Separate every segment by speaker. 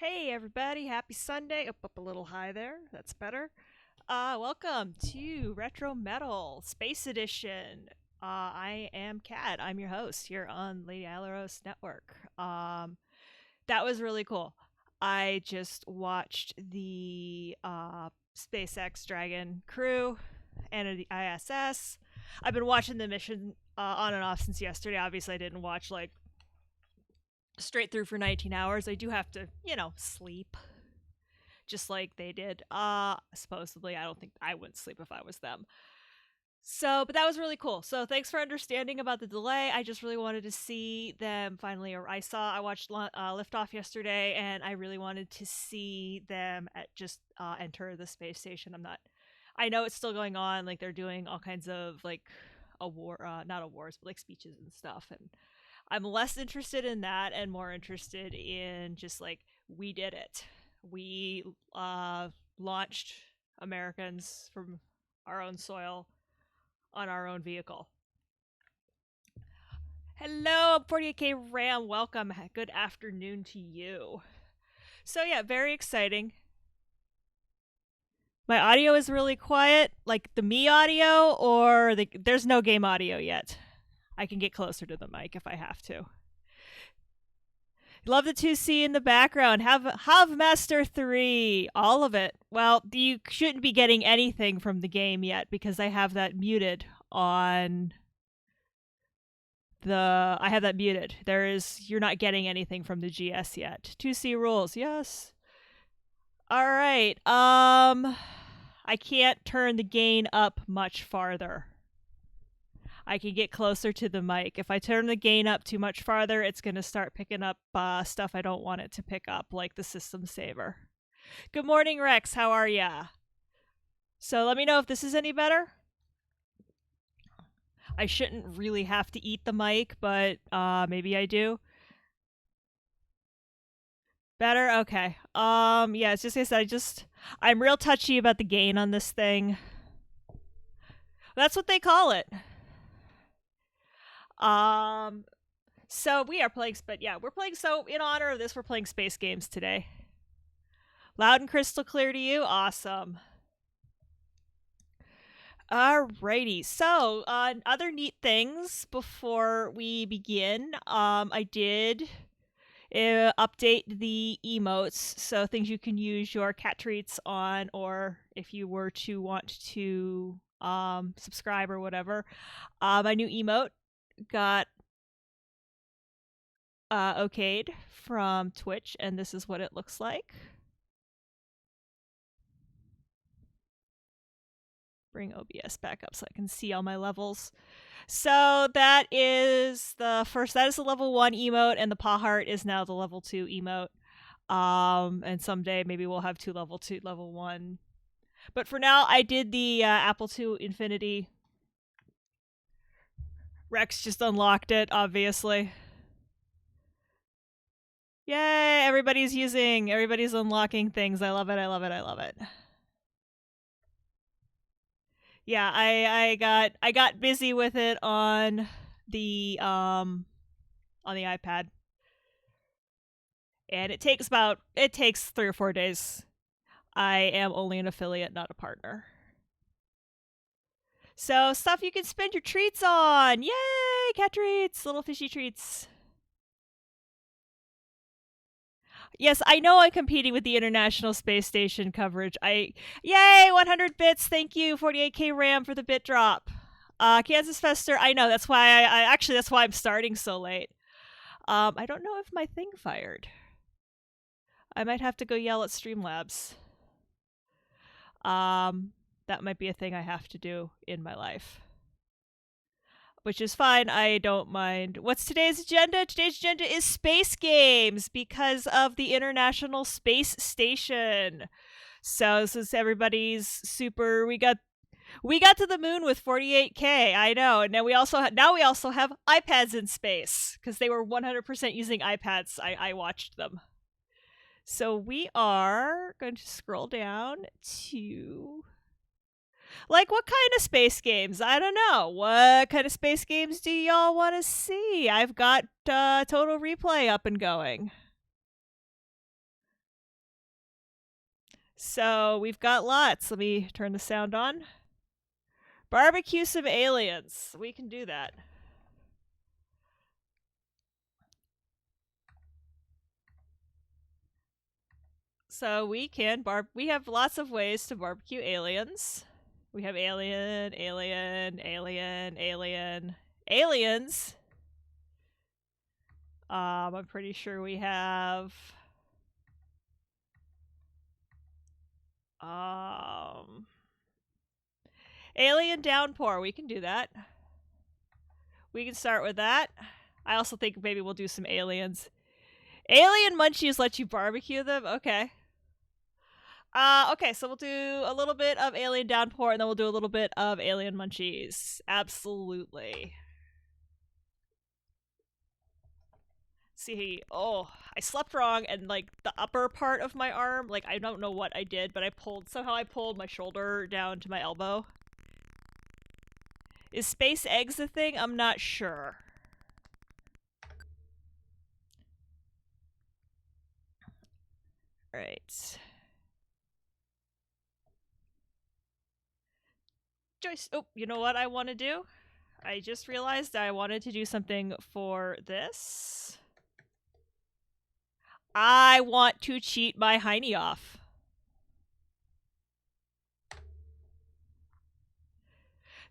Speaker 1: Hey everybody, happy Sunday. Up a little high there. That's better. Welcome to Retro Metal Space Edition. I am Kat. I'm your host here on Lady Alaros Network. That was really cool. I just watched the SpaceX Dragon crew and the ISS. I've been watching the mission on and off since yesterday. Obviously, I didn't watch like straight through for 19 hours. I do have to, sleep just like they did. Supposedly, I don't think I wouldn't sleep if I was them. So, but that was really cool. So, thanks for understanding about the delay. I just really wanted to see them finally. Or I watched Liftoff yesterday, and I really wanted to see them enter the space station. I know it's still going on. Like they're doing all kinds of like not awards, but like speeches and stuff. And I'm less interested in that and more interested in just like we did it. We launched Americans from our own soil on our own vehicle. Hello, 48K Ram. Welcome. Good afternoon to you. So, yeah, very exciting. My audio is really quiet, like the me audio, or there's no game audio yet. I can get closer to the mic if I have to. Love the 2C in the background. Have Master 3. All of it. Well, you shouldn't be getting anything from the game yet because I have that muted on I have that muted. You're not getting anything from the GS yet. 2C rules. Yes. All right. I can't turn the gain up much farther. I can get closer to the mic. If I turn the gain up too much farther, it's going to start picking up stuff I don't want it to pick up, like the system saver. Good morning, Rex. How are ya? So let me know if this is any better. I shouldn't really have to eat the mic, but maybe I do. Better? Okay. Yeah, it's just I said, I'm real touchy about the gain on this thing. That's what they call it. So we are playing, so in honor of this, we're playing space games today. Loud and crystal clear to you? Awesome. Alrighty, so other neat things before we begin. I did update the emotes, so things you can use your cat treats on, or if you were to want to subscribe or whatever. My new emote got okayed from Twitch, and this is what it looks like. Bring OBS back up so I can see all my levels. So that is the level 1 emote, and the paw heart is now the level 2 emote. And someday maybe we'll have level 1. But for now, I did the Apple II Infinity. Rex just unlocked it, obviously. Yay, everybody's unlocking things. I love it. Yeah, I got busy with it on the iPad. And it takes 3 or 4 days. I am only an affiliate, not a partner. So, stuff you can spend your treats on. Yay, cat treats, little fishy treats. Yes, I know I'm competing with the International Space Station coverage. Yay, 100 bits. Thank you, 48K RAM for the bit drop. Kansas Fester, I know. That's why that's why I'm starting so late. I don't know if my thing fired. I might have to go yell at Streamlabs. That might be a thing I have to do in my life. Which is fine, I don't mind. What's today's agenda? Today's agenda is space games because of the International Space Station. So this is everybody's super. We got to the moon with 48K. I know, and now we also have iPads in space because they were 100% using iPads. I watched them. So we are going to scroll down to. Like, what kind of space games? I don't know. What kind of space games do y'all want to see? I've got Total Replay up and going. So we've got lots. Let me turn the sound on. Barbecue some aliens. We can do that. So we have lots of ways to barbecue aliens. We have alien, alien, alien, alien, aliens. I'm pretty sure we have alien downpour. We can do that. We can start with that. I also think maybe we'll do some aliens. Alien munchies let you barbecue them? Okay. Okay, so we'll do a little bit of alien downpour and then we'll do a little bit of alien munchies. Absolutely. See, oh, I slept wrong and like the upper part of my arm, like I don't know what I did, but somehow I pulled my shoulder down to my elbow. Is SpaceX a thing? I'm not sure. Right. Joyce, oh, you know what I want to do? I just realized I wanted to do something for this. I want to cheat my hiney off.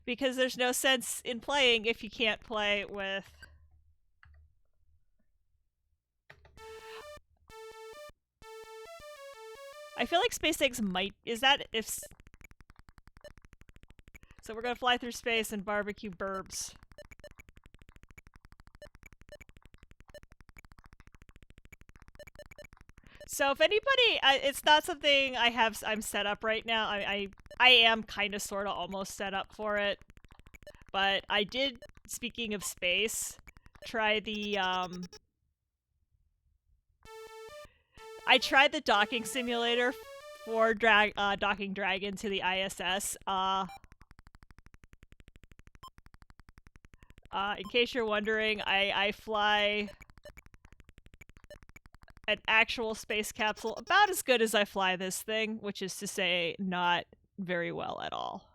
Speaker 1: Because there's no sense in playing if you can't play with... I feel like SpaceX might... Is that if... So we're gonna fly through space and barbecue burbs. So if anybody... it's not something I'm set up right now. I am kind of, sort of, almost set up for it. But I did, speaking of space, try the... I tried the docking simulator for docking Dragon to the ISS. In case you're wondering, I fly an actual space capsule about as good as I fly this thing, which is to say, not very well at all.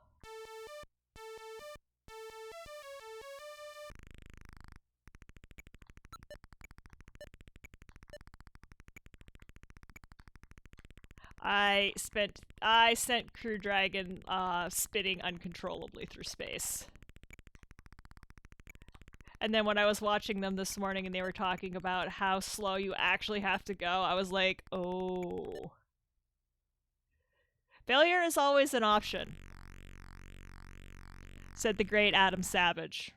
Speaker 1: I sent Crew Dragon spinning uncontrollably through space. And then when I was watching them this morning and they were talking about how slow you actually have to go, I was like, oh. Failure is always an option, said the great Adam Savage.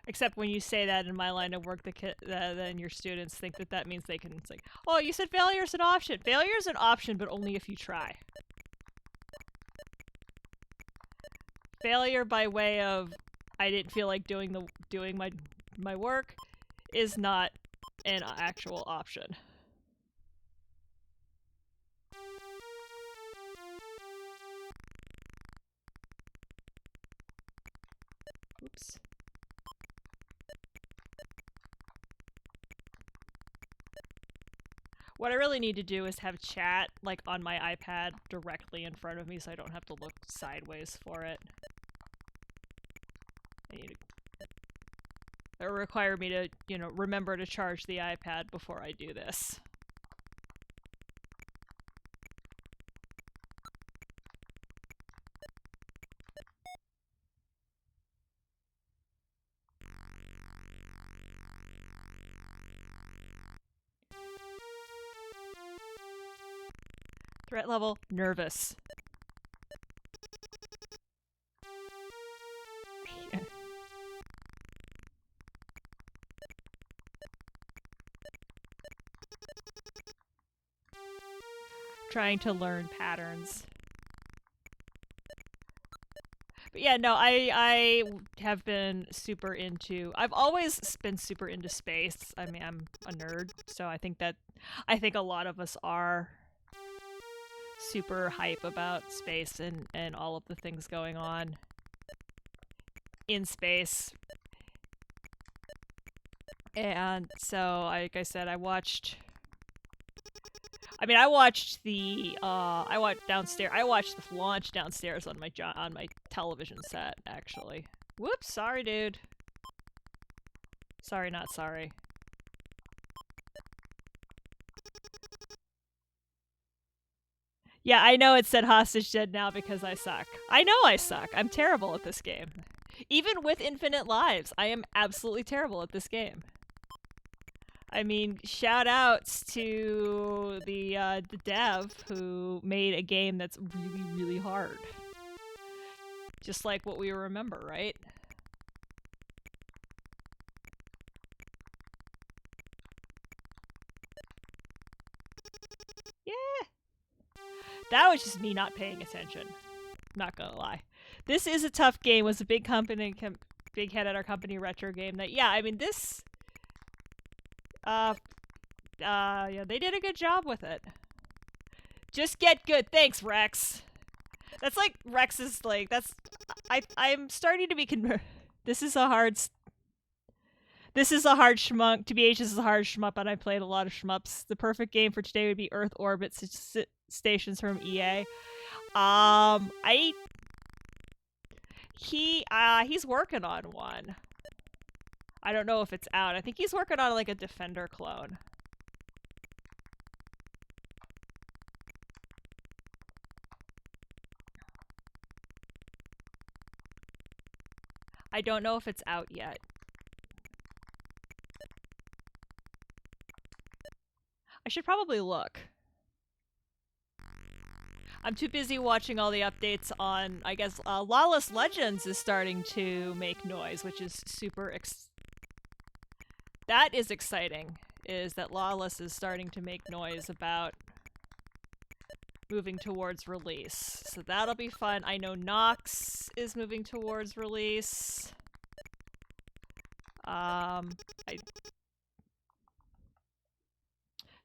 Speaker 1: Except when you say that in my line of work, then your students think that means they can... It's like, oh, you said failure's an option. Failure's an option, but only if you try. Failure by way of I didn't feel like doing my work is not an actual option. Oops. What I really need to do is have chat, like, on my iPad directly in front of me so I don't have to look sideways for it. It'll require me to, remember to charge the iPad before I do this. Threat level, nervous. Trying to learn patterns. But yeah, no, I have been super into... I've always been super into space. I mean, I'm a nerd, so I think a lot of us are super hype about space and all of the things going on. in space. And so, like I said, I watched the I watched downstairs. I watched the launch downstairs on my television set. Actually, whoops, sorry, dude. Sorry, not sorry. Yeah, I know it said hostage dead now because I suck. I know I suck. I'm terrible at this game. Even with infinite lives, I am absolutely terrible at this game. I mean, shout outs to the dev who made a game that's really, really hard. Just like what we remember, right? Yeah. That was just me not paying attention. Not gonna lie. This is a tough game. It was a big head at our company retro game that, yeah, I mean, this yeah, they did a good job with it. Just get good. Thanks, Rex. That's like Rex's like I'm starting to be this is a hard shmup. TBH is a hard shmup, and I played a lot of shmups. The perfect game for today would be Earth Orbit Stations from EA. He's working on one. I don't know if it's out. I think he's working on like a Defender clone. I don't know if it's out yet. I should probably look. I'm too busy watching all the updates on, I guess, Lawless Legends is starting to make noise, which is that is exciting, is that Lawless is starting to make noise about moving towards release. So that'll be fun. I know Nox is moving towards release.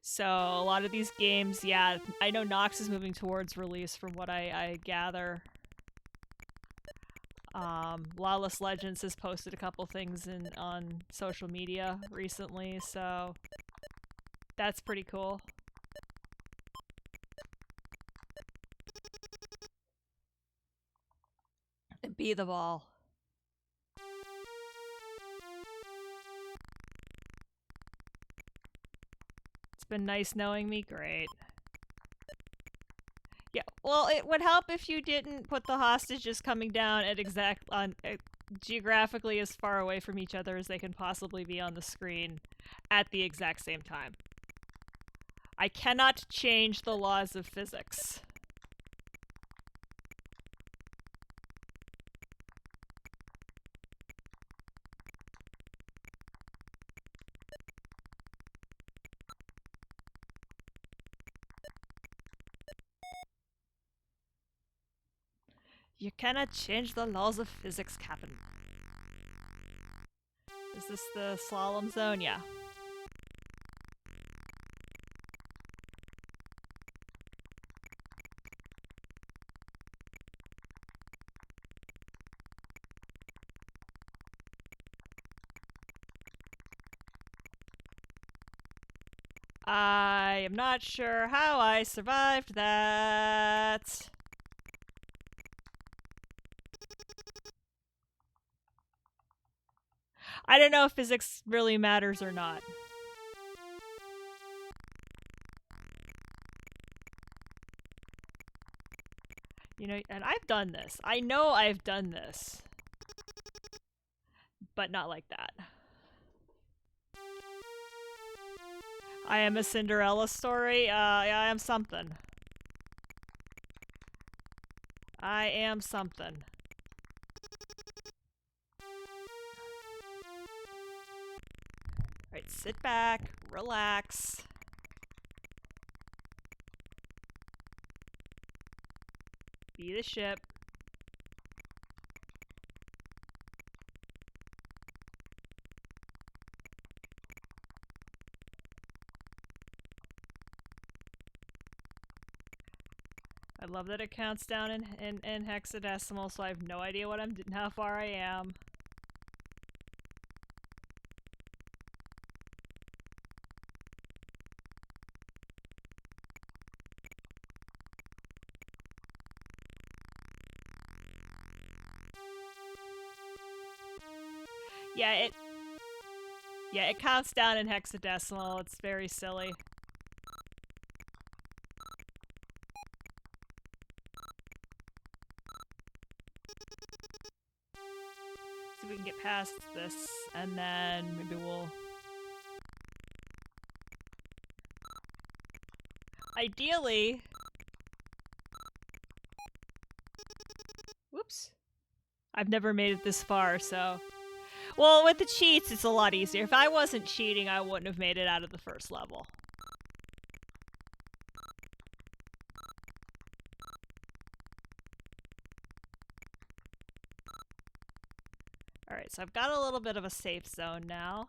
Speaker 1: So a lot of these games, yeah, I know Nox is moving towards release from what I gather. Lawless Legends has posted a couple things on social media recently, so that's pretty cool. And be the ball. It's been nice knowing me. Great. Yeah, well, it would help if you didn't put the hostages coming down at geographically as far away from each other as they can possibly be on the screen at the exact same time. I cannot change the laws of physics. You cannot change the laws of physics, Captain. Is this the slalom zone? Yeah. I am not sure how I survived that. I don't know if physics really matters or not. You know, and I've done this. I know I've done this. But not like that. I am a Cinderella story. I am something. I am something. Alright, sit back, relax. Be the ship. I love that it counts down in hexadecimal, so I have no idea how far I am. Yeah, it counts down in hexadecimal. It's very silly. See if we can get past this, and then maybe we'll... Ideally... Whoops. I've never made it this far, so... Well, with the cheats, it's a lot easier. If I wasn't cheating, I wouldn't have made it out of the first level. Alright, so I've got a little bit of a safe zone now.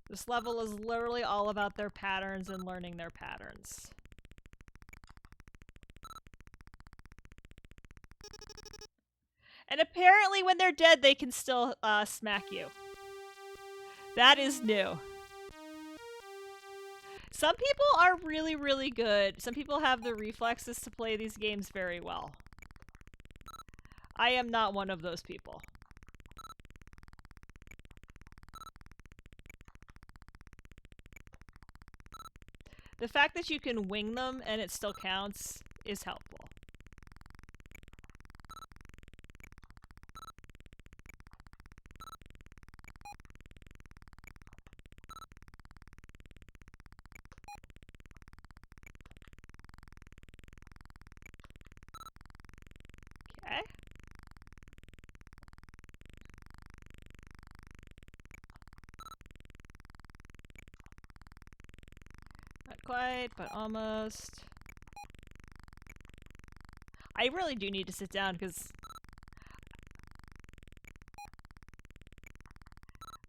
Speaker 1: This level is literally all about their patterns and learning their patterns. And apparently when they're dead, they can still smack you. That is new. Some people are really, really good. Some people have the reflexes to play these games very well. I am not one of those people. The fact that you can wing them and it still counts is helpful. Okay. Not quite, but almost. I really do need to sit down because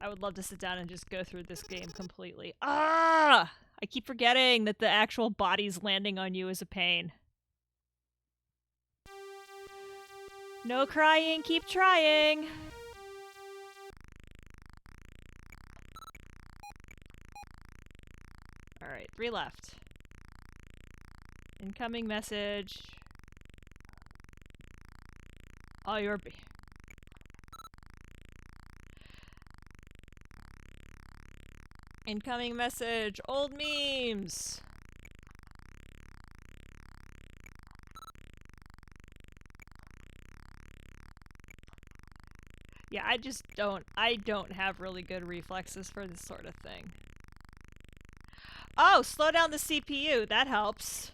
Speaker 1: I would love to sit down and just go through this game completely. Ah! I keep forgetting that the actual body's landing on you is a pain. No crying, keep trying! Alright, 3 left. Incoming message. Oh, you're... Incoming message. Old memes. Yeah, I don't have really good reflexes for this sort of thing. Oh, slow down the CPU. That helps.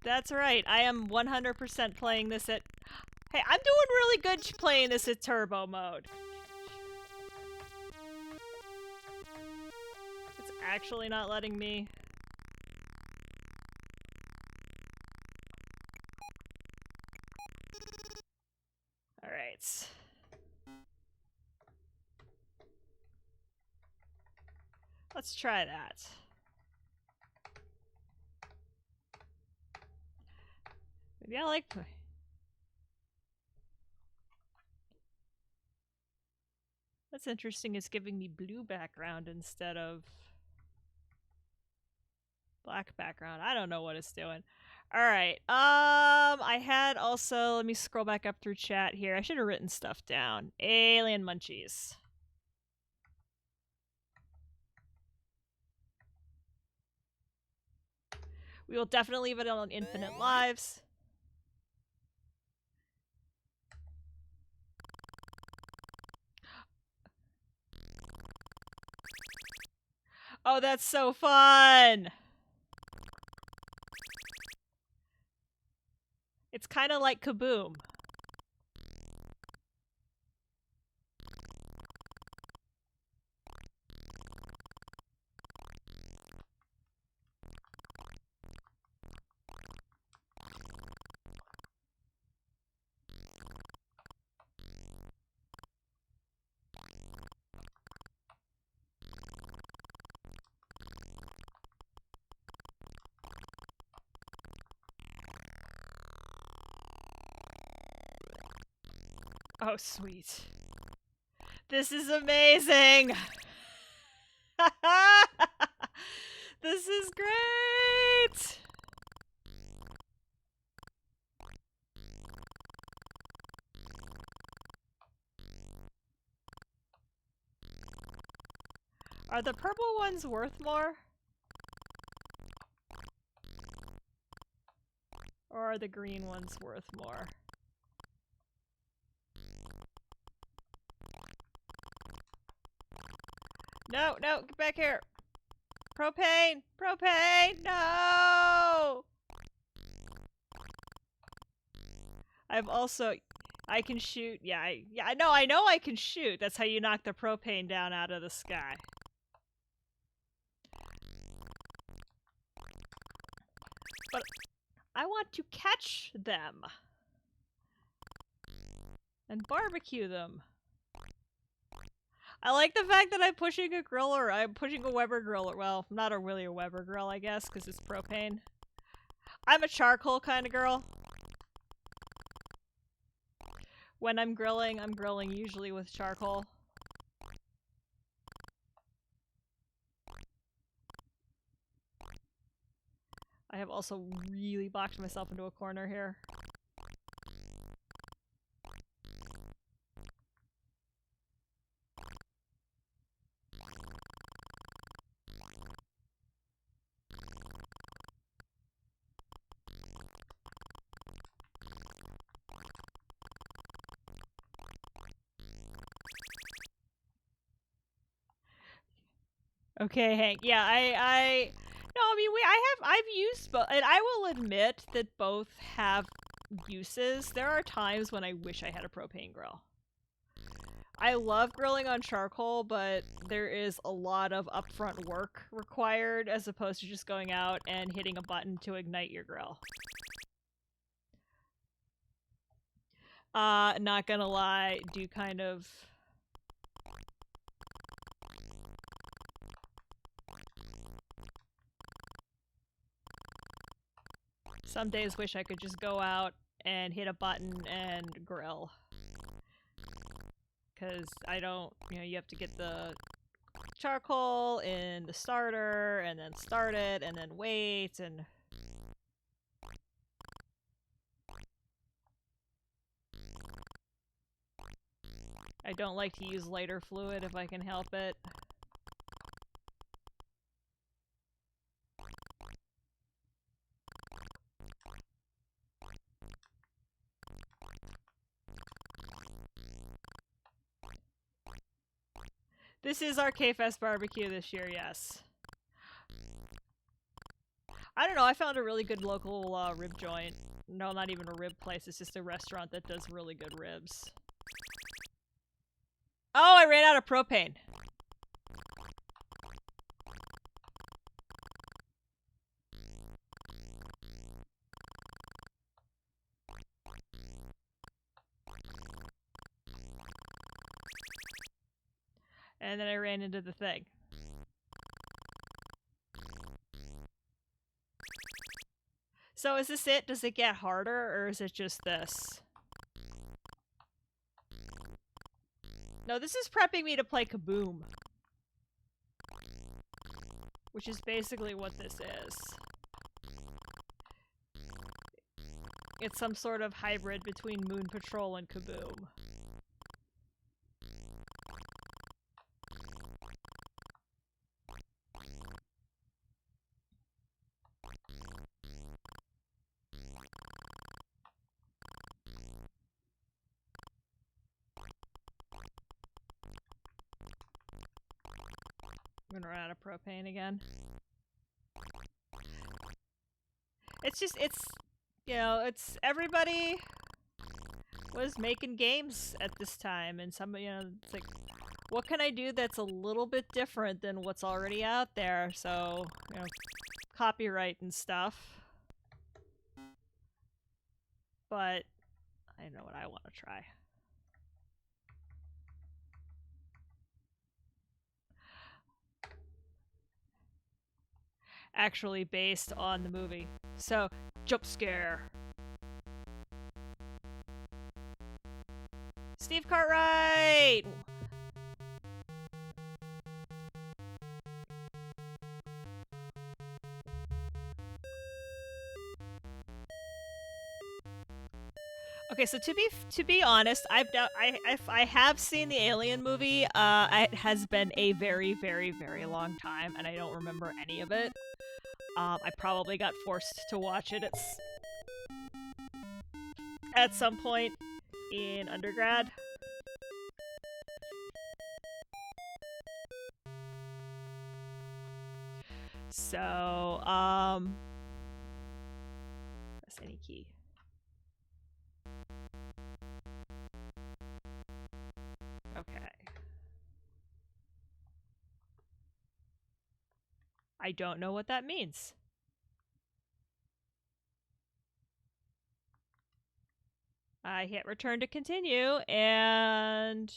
Speaker 1: That's right. I am 100% playing this at... Hey, I'm doing really good playing this at turbo mode. It's actually not letting me... Alright. Let's try that. Maybe I like... That's interesting, it's giving me blue background instead of black background. I don't know what it's doing. Alright, I had also, let me scroll back up through chat here. I should have written stuff down. Alien munchies. We will definitely leave it on infinite lives. Oh, that's so fun! It's kind of like Kaboom. Oh, sweet. This is amazing! This is great! Are the purple ones worth more? Or are the green ones worth more? No, no, get back here! Propane! Propane! No! I've also... I can shoot. Yeah, I know I can shoot. That's how you knock the propane down out of the sky. But I want to catch them. And barbecue them. I like the fact that I'm pushing a griller. I'm pushing a Weber griller. Well, not really a Weber grill, I guess, because it's propane. I'm a charcoal kind of girl. When I'm grilling usually with charcoal. I have also really boxed myself into a corner here. Okay, Hank. Yeah, no, I mean, I've used both, and I will admit that both have uses. There are times when I wish I had a propane grill. I love grilling on charcoal, but there is a lot of upfront work required as opposed to just going out and hitting a button to ignite your grill. Not gonna lie, do kind of... Some days wish I could just go out and hit a button and grill. Because I don't, you have to get the charcoal in the starter, and then start it, and then wait, and... I don't like to use lighter fluid if I can help it. This is our K-Fest barbecue this year, yes. I don't know, I found a really good local rib joint. No, not even a rib place, it's just a restaurant that does really good ribs. Oh, I ran out of propane. And then I ran into the thing. So is this it? Does it get harder, or is it just this? No, this is prepping me to play Kaboom. Which is basically what this is. It's some sort of hybrid between Moon Patrol and Kaboom. I'm gonna run out of propane again. It's just, it's everybody was making games at this time, and somebody, it's like, what can I do that's a little bit different than what's already out there? So, copyright and stuff. But I know what I want to try. Actually based on the movie. So, jump scare. Steve Cartwright! Okay, so to be honest, I have seen the Alien movie. It has been a very very very long time, and I don't remember any of it. I probably got forced to watch it at some point in undergrad. So, press any key. Okay. I don't know what that means. I hit return to continue, and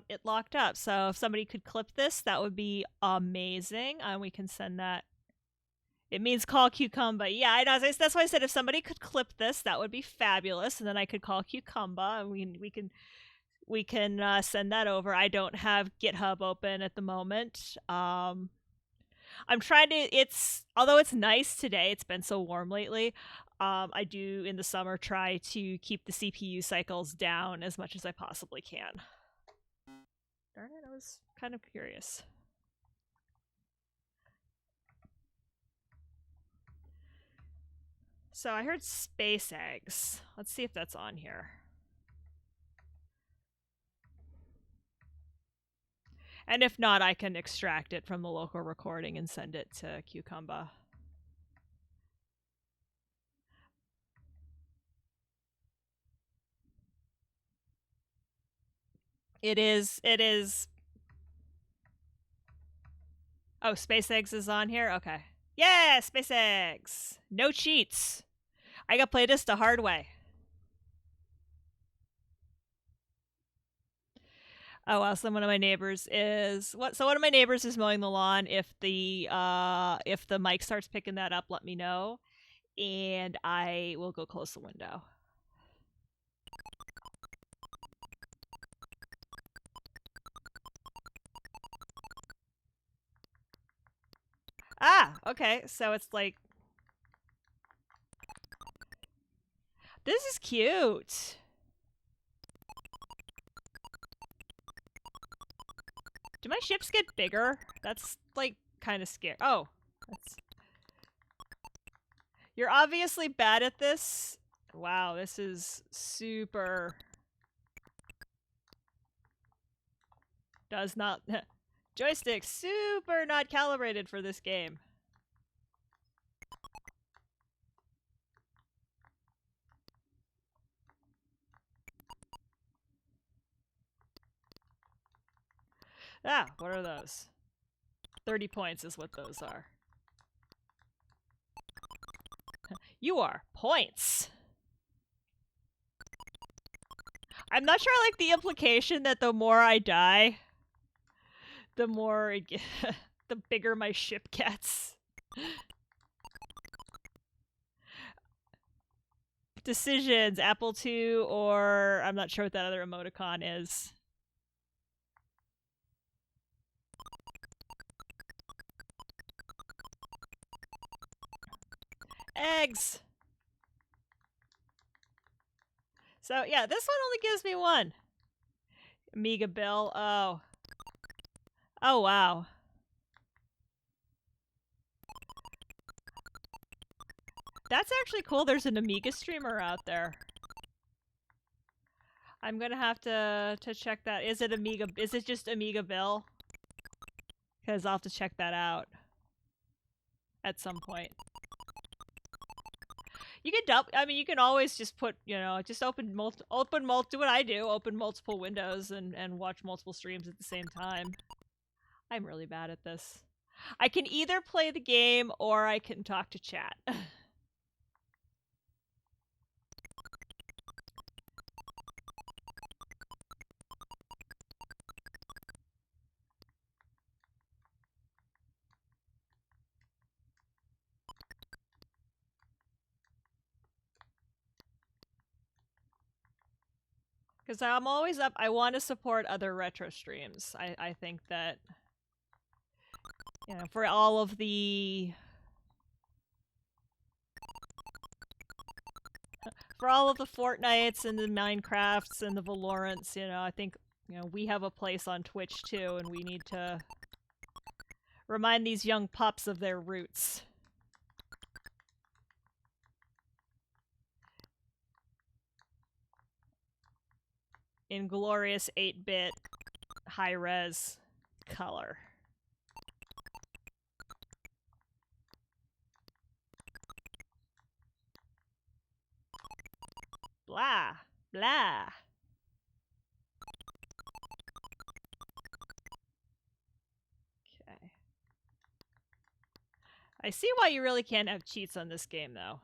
Speaker 1: it locked up. So if somebody could clip this, that would be amazing, and we can send that. It means call Cucumba. Yeah, I know. That's why I said if somebody could clip this, that would be fabulous, and then I could call Cucumba, and we can send that over. I don't have GitHub open at the moment. I'm trying to. Although it's nice today. It's been so warm lately. I do in the summer try to keep the CPU cycles down as much as I possibly can. Darn it, I was kind of curious. So I heard SpaceX. Let's see if that's on here. And if not, I can extract it from the local recording and send it to Cucumba. It is. Oh, SpaceX is on here? Okay. Yeah, SpaceX! No cheats! I got played this the hard way. Oh well, so one of my neighbors is one of my neighbors is mowing the lawn. If the mic starts picking that up, let me know, and I will go close the window. Ah, okay. So it's like this is cute. Do my ships get bigger? That's like kind of scary. Oh, you're obviously bad at this. Wow, this is super. Does not. Joystick super not calibrated for this game. Ah, what are those? 30 points is what those are. You are points. I'm not sure I like the implication that the more I die, the more the bigger my ship gets. Decisions, Apple II, or I'm not sure what that other emoticon is. Eggs! So yeah, this one only gives me one. Amiga Bill, oh. Oh wow. That's actually cool. There's an Amiga streamer out there. I'm gonna have to check that. Is it Amiga? Is it just Amiga Bill? Because I'll have to check that out at some point. You can I mean, you can always just put, just do what I do, open multiple windows and watch multiple streams at the same time. I'm really bad at this. I can either play the game or I can talk to chat. Because I'm always up. I want to support other retro streams. I think that, for all of the For all of the Fortnites and the Minecrafts and the Valorants, you know, I think, you know, we have a place on Twitch too, and we need to remind these young pups of their roots. In glorious 8-bit high-res color. Blah, blah. Okay. I see why you really can't have cheats on this game, though.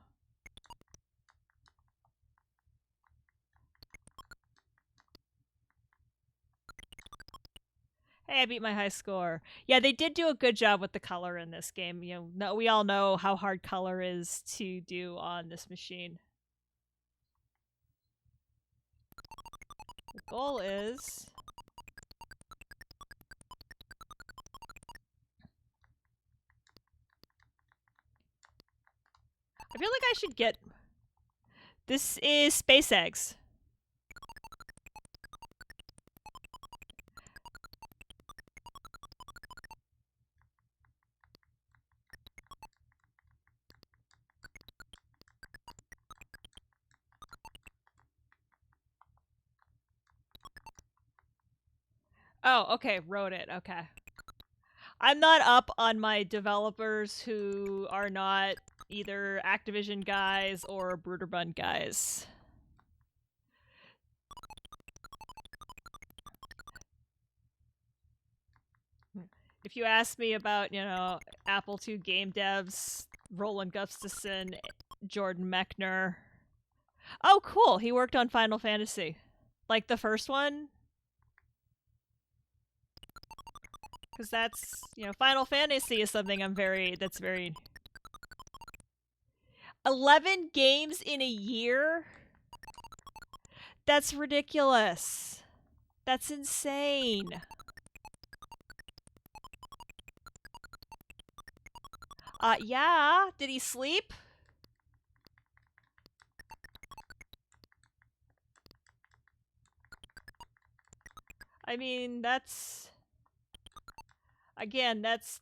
Speaker 1: Hey, I beat my high score. Yeah, they did do a good job with the color in this game. You know, we all know how hard color is to do on this machine. The goal is... I feel like I should get... This is SpaceX. Oh, okay, wrote it, okay. I'm not up on my developers who are not either Activision guys or Bruderbund guys. If you ask me about, you know, Apple II game devs, Roland Gustafson, Jordan Mechner. Oh, cool. He worked on Final Fantasy. Like the first one? Because that's, you know, Final Fantasy is something that's very... 11 games in a year? That's ridiculous. That's insane. Yeah. Did he sleep? I mean, that's... Again, that's...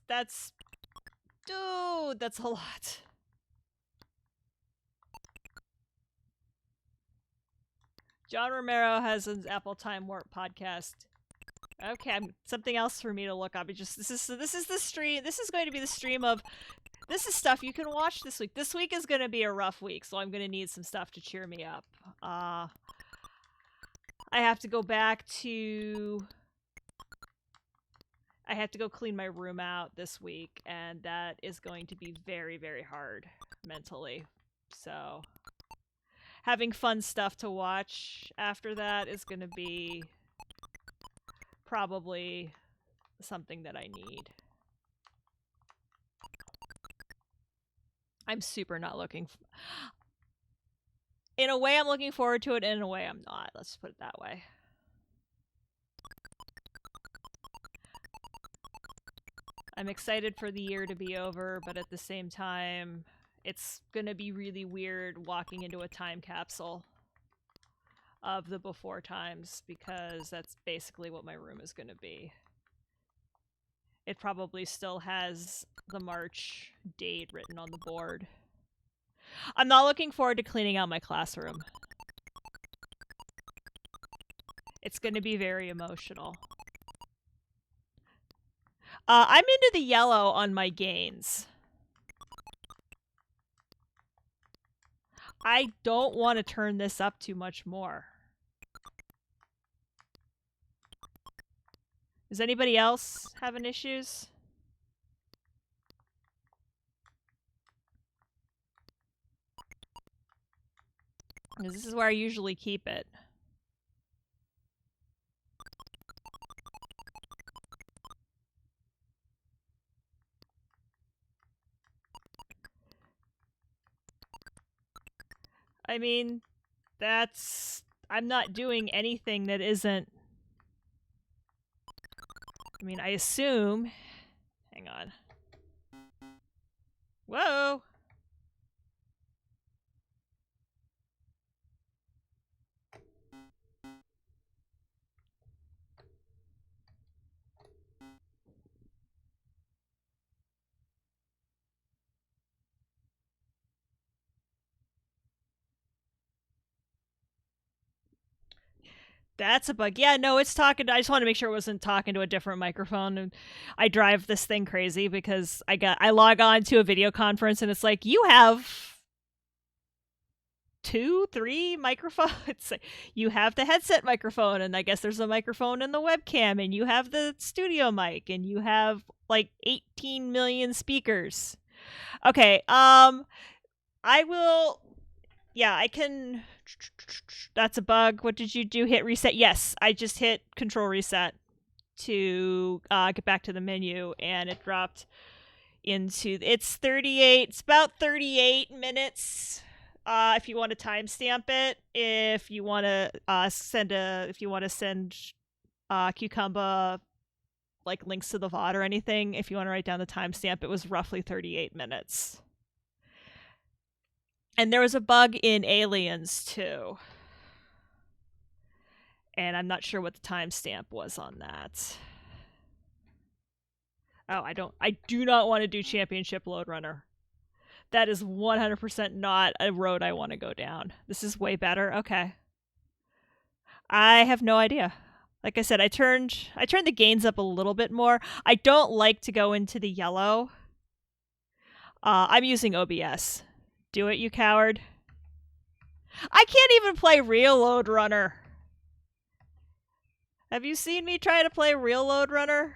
Speaker 1: Dude, that's a lot. John Romero has an Apple Time Warp podcast. Okay, something else for me to look up. This is the stream. This is going to be the stream of... This is stuff you can watch this week. This week is going to be a rough week, so I'm going to need some stuff to cheer me up. I have to go back to... I have to go clean my room out this week, and that is going to be very, very hard mentally. So, having fun stuff to watch after that is going to be probably something that I need. I'm super not looking... In a way, I'm looking forward to it, and in a way, I'm not. Let's put it that way. I'm excited for the year to be over, but at the same time, it's gonna be really weird walking into a time capsule of the before times, because that's basically what my room is gonna be. It probably still has the March date written on the board. I'm not looking forward to cleaning out my classroom. It's gonna be very emotional. I'm into the yellow on my gains. I don't want to turn this up too much more. Is anybody else having issues? Because this is where I usually keep it. I mean, that's... I'm not doing anything that isn't... I mean, I assume... Hang on. Whoa! That's a bug. Yeah, no, it's talking. I just want to make sure it wasn't talking to a different microphone. And I drive this thing crazy because I log on to a video conference and it's like you have two, three microphones. It's like, you have the headset microphone, and I guess there's a microphone in the webcam, and you have the studio mic, and you have like 18 million speakers. Okay, I will. Yeah, I can. That's a bug. What did you do? Hit reset? Yes, I just hit control reset to get back to the menu, and it dropped into. It's 38. It's about 38 minutes. If you want to timestamp it, if you want to send Cucumber like links to the VOD or anything, if you want to write down the timestamp, it was roughly 38 minutes. And there was a bug in Aliens too. And I'm not sure what the timestamp was on that. Oh, I do not want to do Championship Load Runner. That is 100% not a road I want to go down. This is way better. Okay. I have no idea. Like I said, I turned the gains up a little bit more. I don't like to go into the yellow. I'm using OBS. Do it, you coward. I can't even play Real Load Runner. Have you seen me try to play Real Load Runner?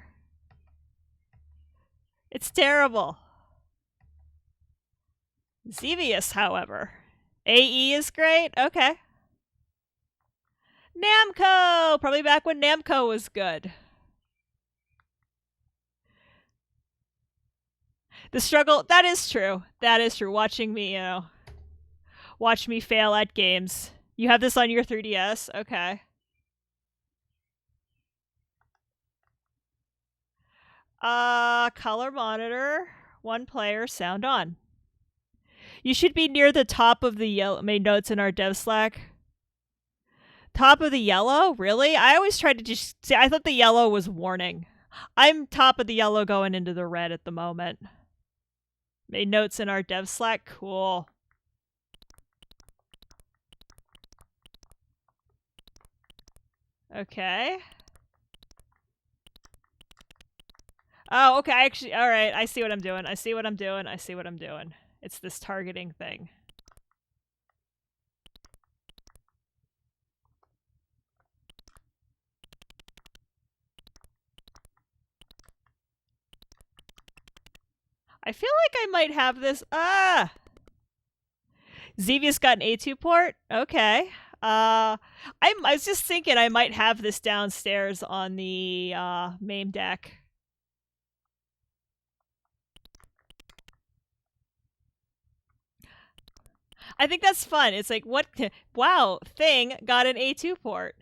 Speaker 1: It's terrible. Xevious, however. AE is great? Okay. Namco! Probably back when Namco was good. The struggle, that is true. That is true. Watching me, watch me fail at games. You have this on your 3DS? Okay. Color monitor, one player, sound on. You should be near the top of the yellow main notes in our dev Slack. Top of the yellow? Really? I always tried to just see. I thought the yellow was warning. I'm top of the yellow going into the red at the moment. Made notes in our dev Slack? Cool. Okay. Oh, okay. Actually, all right. I see what I'm doing. I see what I'm doing. I see what I'm doing. It's this targeting thing. I feel like I might have this. Xevious got an A2 port? Okay. I was just thinking I might have this downstairs on the MAME deck. I think that's fun. It's like, what? Wow, thing got an A2 port.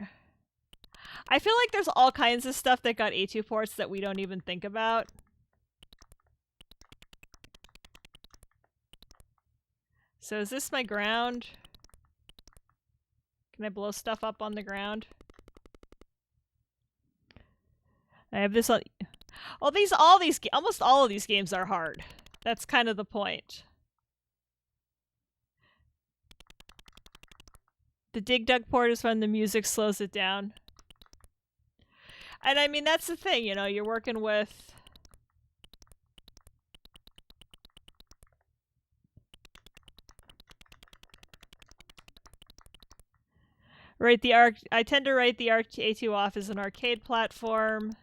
Speaker 1: I feel like there's all kinds of stuff that got A2 ports that we don't even think about. So is this my ground? Can I blow stuff up on the ground? I have this on. Almost all of these games are hard. That's kind of the point. The Dig Dug port is when the music slows it down. And I mean, that's the thing, you're working with... I tend to write the A2 off as an arcade platform.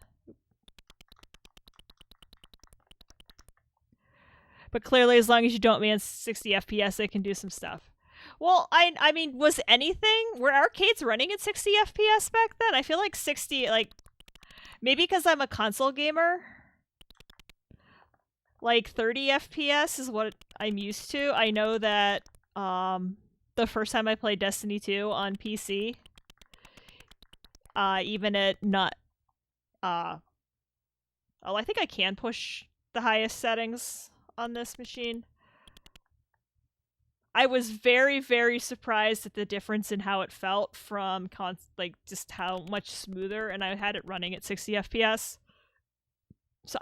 Speaker 1: But clearly, as long as you don't man 60 FPS, it can do some stuff. Well, I mean, were arcades running at 60 FPS back then? I feel like 60, maybe because I'm a console gamer, like 30 FPS is what I'm used to. I know that the first time I played Destiny 2 on PC, even at not, I think I can push the highest settings on this machine. I was very, very surprised at the difference in how it felt from just how much smoother, and I had it running at 60 FPS. So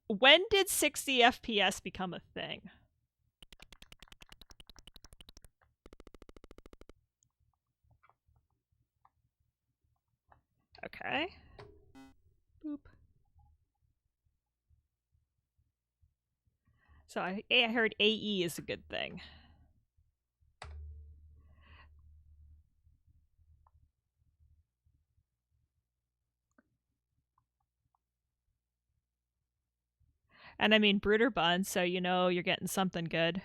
Speaker 1: when did 60 FPS become a thing? Okay. Boop. So I heard AE is a good thing. And I mean Bruder Bun, so you know you're getting something good.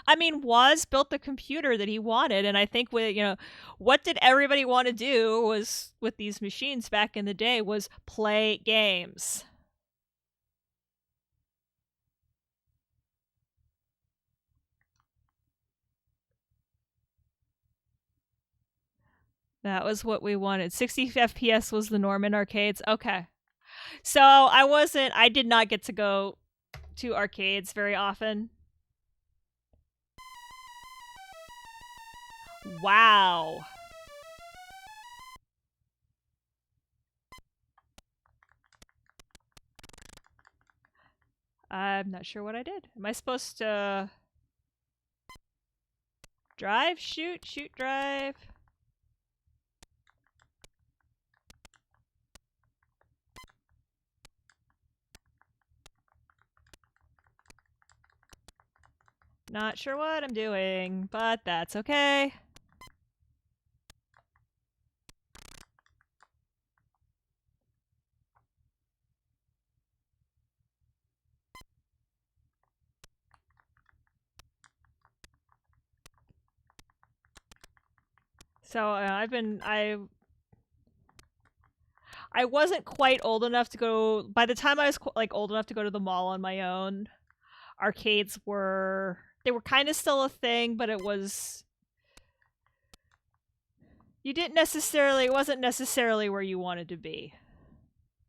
Speaker 1: I mean, Woz built the computer that he wanted, and I think with what did everybody want to do was with these machines back in the day was play games. That was what we wanted. 60 FPS was the norm in arcades. Okay. So I did not get to go to arcades very often. Wow. I'm not sure what I did. Am I supposed to drive, shoot, drive? Not sure what I'm doing, but that's okay. So I wasn't quite old enough to go. By the time I was like old enough to go to the mall on my own, arcades were kind of still a thing, but it wasn't necessarily where you wanted to be.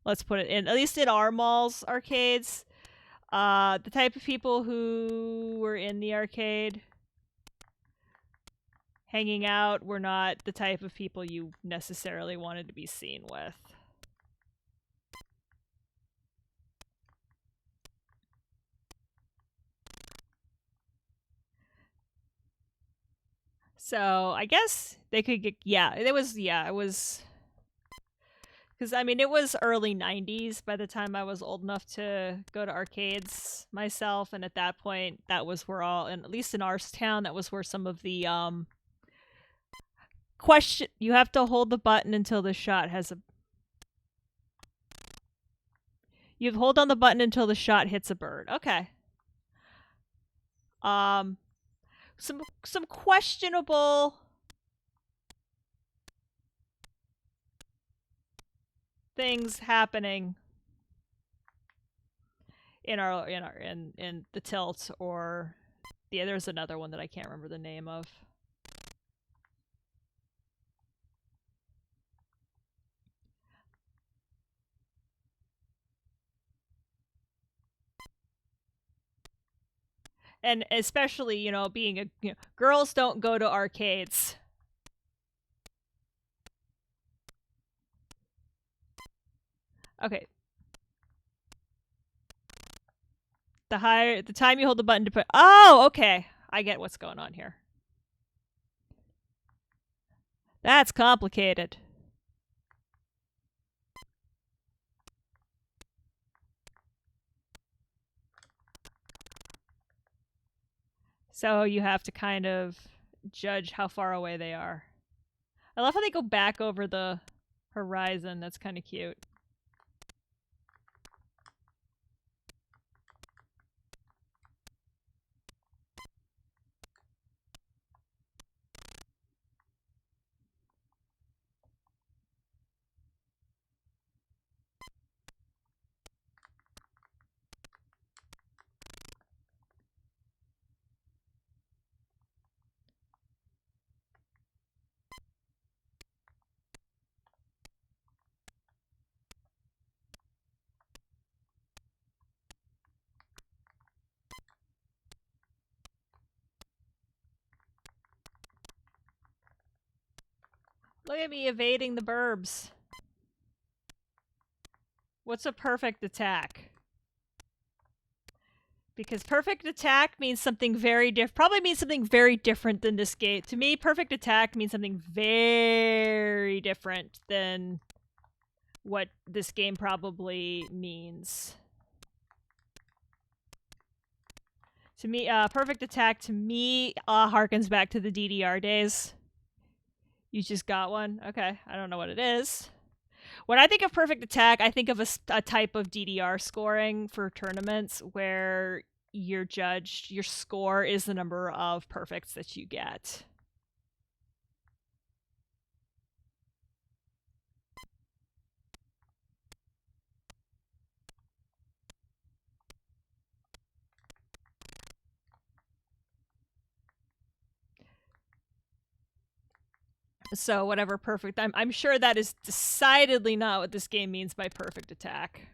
Speaker 1: Let's put it in, at least in our malls arcades. The type of people who were in the arcade hanging out were not the type of people you necessarily wanted to be seen with. So I guess they could get, it was because I mean it was early 90s by the time I was old enough to go to arcades myself, and at that point that was where all, and at least in our town, that was where some of the question, you have to hold the button until the shot has a, you hold on the button until the shot hits a bird. Okay. Some questionable things happening in the tilt, or there's another one that I can't remember the name of. And especially, being a girls don't go to arcades. Okay. The time you hold the button to put. Oh, okay. I get what's going on here. That's complicated. So you have to kind of judge how far away they are. I love how they go back over the horizon. That's kind of cute. Look at me evading the burbs. What's a perfect attack? Because perfect attack means something very different. Probably means something very different than this game. To me, perfect attack means something very different than what this game probably means. To me, perfect attack to me harkens back to the DDR days. You just got one? Okay, I don't know what it is. When I think of perfect attack, I think of a type of DDR scoring for tournaments where you're judged, your score is the number of perfects that you get. So whatever perfect, I'm sure that is decidedly not what this game means by perfect attack.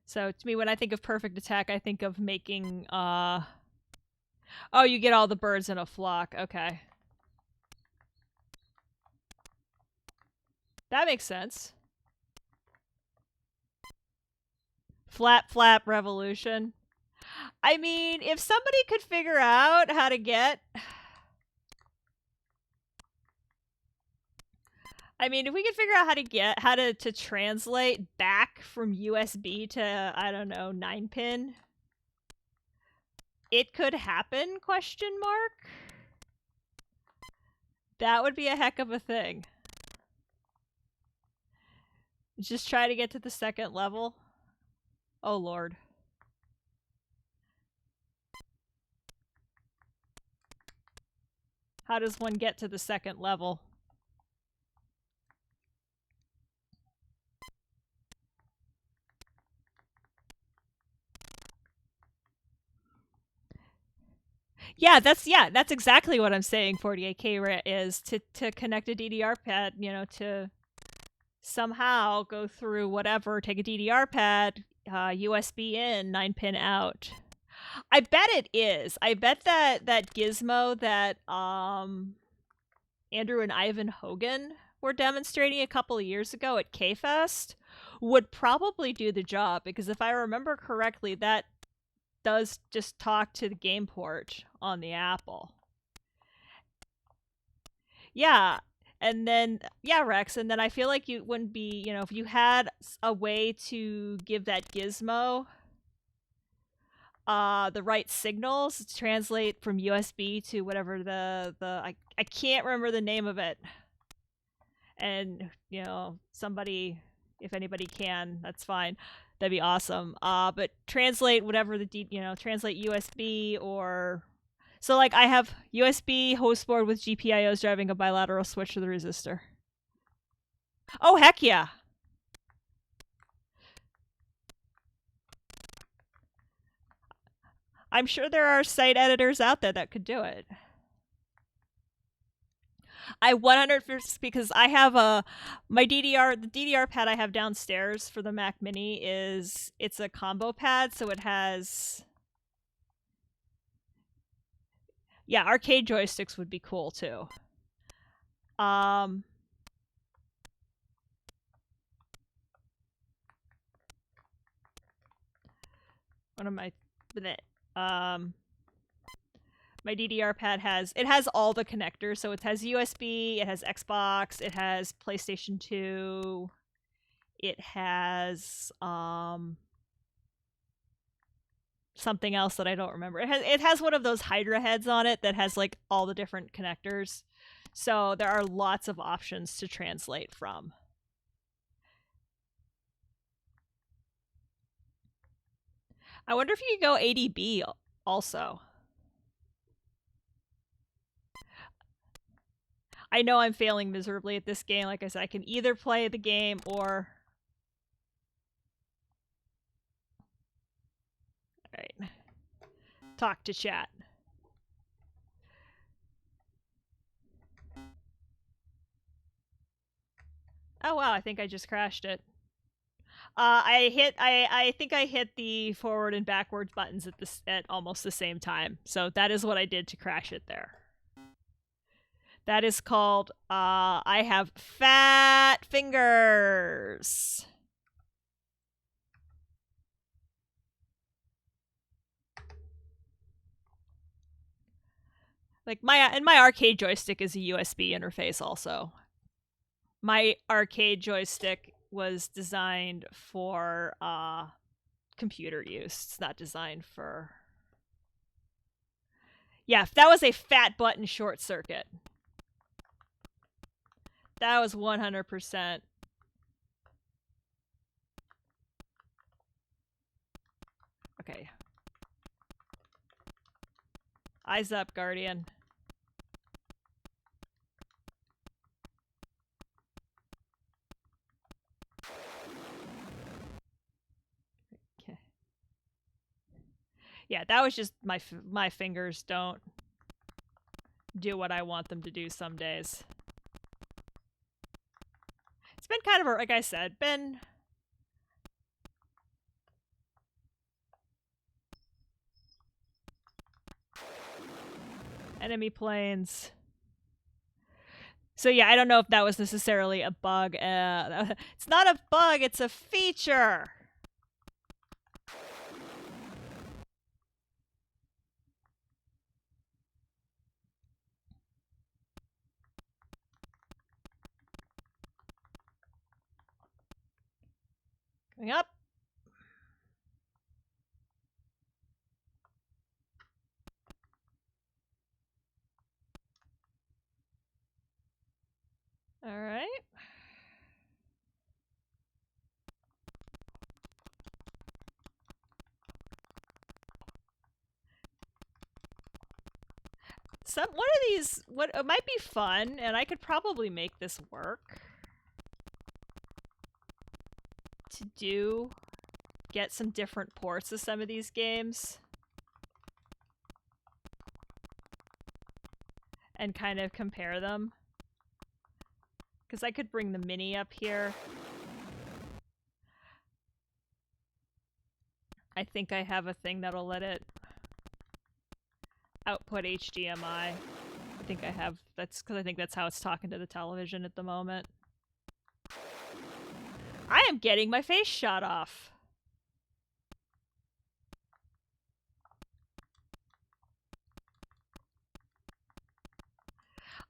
Speaker 1: So to me, when I think of perfect attack, I think of making, oh, you get all the birds in a flock. Okay. That makes sense. Flap, flap, revolution. I mean, if somebody could figure out how to get... I mean, if we could figure out how to translate back from USB to, I don't know, 9-pin, it could happen, question mark? That would be a heck of a thing. Just try to get to the second level. Oh, Lord. How does one get to the second level? Yeah, that's exactly what I'm saying. 48K is to connect a DDR pad, you know, to somehow go through whatever, take a DDR pad, USB in, 9-pin out. I bet it is. I bet that gizmo that Andrew and Ivan Hogan were demonstrating a couple of years ago at K-Fest would probably do the job, because if I remember correctly, that does just talk to the game port on the Apple. Yeah. And then, yeah, Rex, and then I feel like you wouldn't be, you know, if you had a way to give that gizmo the right signals to translate from USB to whatever I can't remember the name of it. And, you know, somebody, if anybody can, that's fine. That'd be awesome. But translate whatever translate USB or... So, like, I have USB host board with GPIOs driving a bilateral switch to the resistor. Oh, heck yeah. I'm sure there are site editors out there that could do it. I 100%, because I have the DDR pad I have downstairs for the Mac Mini it's a combo pad, so it has... Yeah, arcade joysticks would be cool too. What am I... my DDR pad has all the connectors, so it has USB, it has Xbox, it has PlayStation 2, it has something else that I don't remember. It has one of those Hydra heads on it that has like all the different connectors. So there are lots of options to translate from. I wonder if you could go ADB also. I know I'm failing miserably at this game. Like I said, I can either play the game or... Alright. Talk to chat. Oh wow, I think I just crashed it. I think I hit the forward and backwards buttons at almost the same time. So that is what I did to crash it there. That is called, I have fat fingers. Like my arcade joystick is a USB interface also. My arcade joystick was designed for computer use. It's not designed for... Yeah, that was a fat button short circuit. That was 100%. Okay. Eyes up, Guardian. Okay. Yeah, that was just my fingers don't do what I want them to do some days. It's been kind of a, like I said, been... Enemy planes. So yeah, I don't know if that was necessarily a bug. It's not a bug, it's a feature. Coming up. All right. One of these, what it might be fun, and I could probably make this work. To get some different ports of some of these games. And kind of compare them. Because I could bring the Mini up here. I think I have a thing that'll let it output HDMI. I think I have, that's because I think that's how it's talking to the television at the moment. I am getting my face shot off.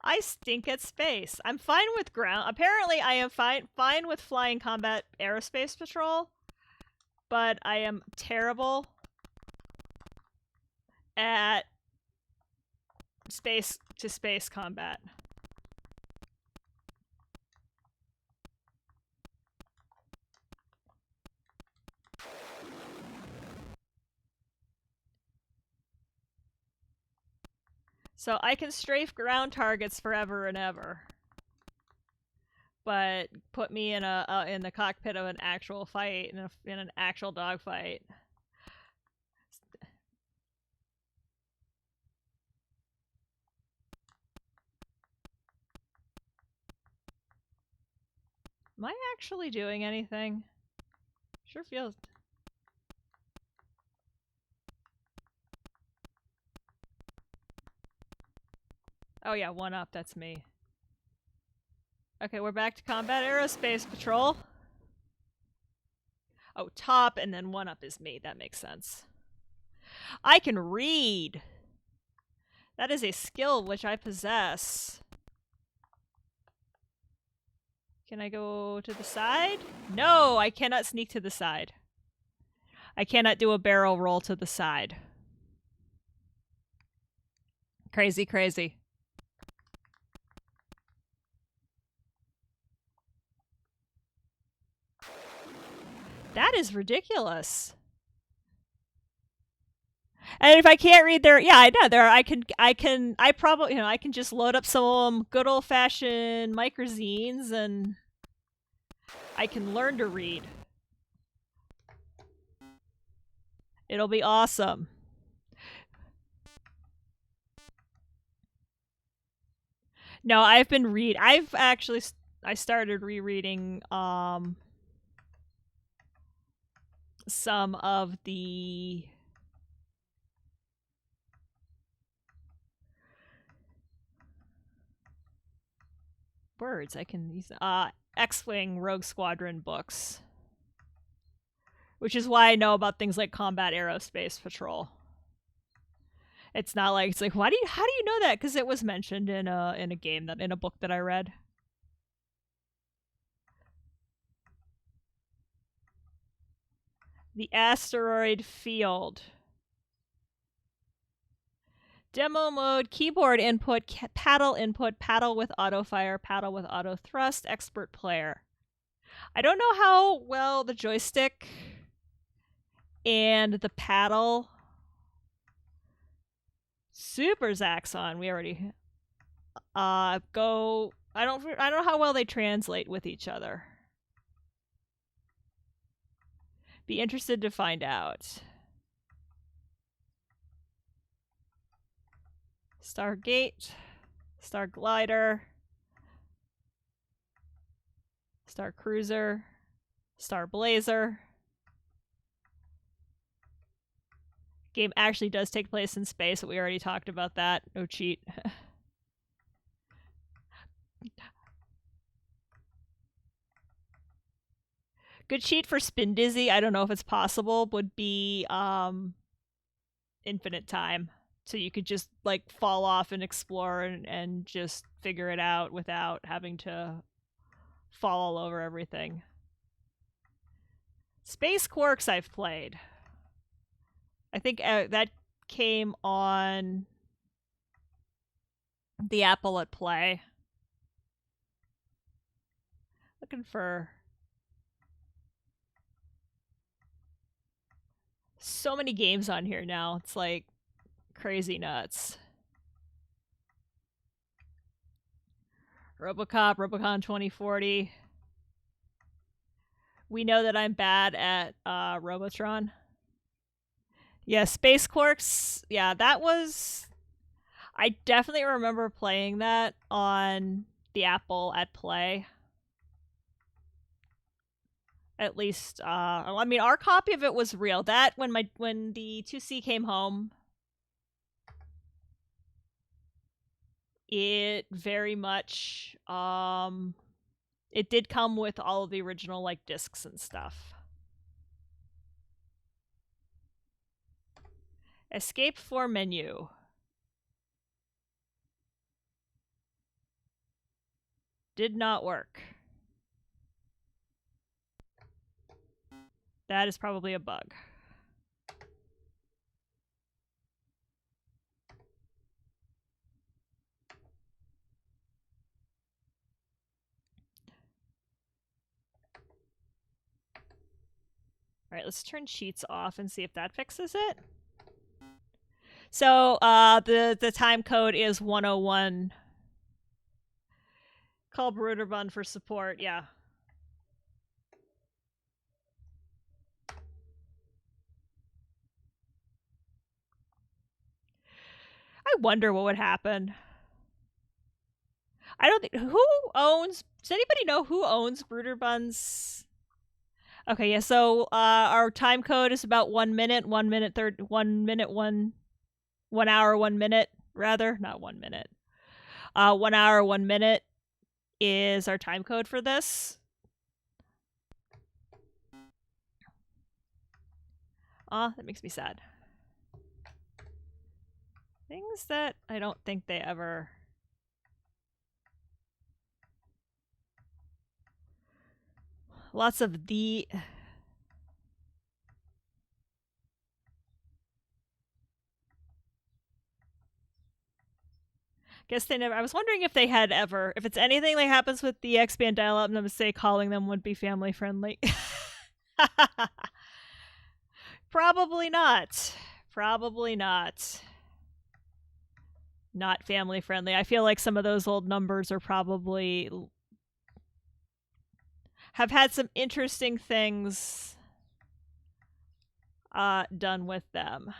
Speaker 1: I stink at space. I'm fine with ground. Apparently, I am fine with flying combat aerospace patrol, but I am terrible at space to space combat. So I can strafe ground targets forever and ever, but put me in in the cockpit of an actual fight, in an actual dogfight. Am I actually doing anything? Sure feels... Oh yeah, 1 up, that's me. Okay, we're back to combat aerospace patrol. Oh, top and then 1 up is me. That makes sense. I can read. That is a skill which I possess. Can I go to the side? No, I cannot sneak to the side. I cannot do a barrel roll to the side. Crazy, crazy. That is ridiculous. And if I can't read there, yeah, I know there. I probably, I can just load up some good old fashioned microzines and I can learn to read. It'll be awesome. No, I've actually, I started rereading, some of the words. I can use X-Wing Rogue Squadron books. Which is why I know about things like Combat Aerospace Patrol. It's not like it's like how do you know that? Because it was mentioned in a game in a book that I read. The asteroid field. Demo mode, keyboard input, paddle input, paddle with auto fire, paddle with auto thrust, expert player. I don't know how well the joystick and the paddle. Super Zaxxon, we already go. I don't know how well they translate with each other. Be interested to find out. Stargate, Star Glider, Star Cruiser, Star Blazer. Game actually does take place in space, but we already talked about that. No cheat. Good cheat for Spin Dizzy, I don't know if it's possible, would be infinite time. So you could just like fall off and explore and just figure it out without having to fall all over everything. Space Quarks I've played. I think that came on the Apple at Play. Looking for so many games on here now. It's like crazy nuts. RoboCop, RoboCon 2040. We know that I'm bad at Robotron. Yeah, Space Quarks. Yeah, that was... I definitely remember playing that on the Apple at Play. At least, I mean, our copy of it was real. That, when the 2C came home, it very much, it did come with all of the original, like, discs and stuff. Escape for menu. Did not work. That is probably a bug. All right, let's turn cheats off and see if that fixes it. So the time code is 101. Call Bruderbund for support, yeah. I wonder what would happen. I don't think... Who owns... Does anybody know who owns Bruderbund's... Okay, yeah, so our time code is about 1 minute, 1 minute, 1 minute, 1 hour, 1 minute, rather. Not 1 minute. 1 hour, 1 minute is our time code for this. That makes me sad. Things that I don't think they ever... Lots of the... Guess they never... I was wondering if they had ever... If it's anything that happens with the X-Band dial-up, I'm going to say calling them would be family friendly. Probably not. Probably not. Not family friendly. I feel like some of those old numbers are probably... have had some interesting things done with them.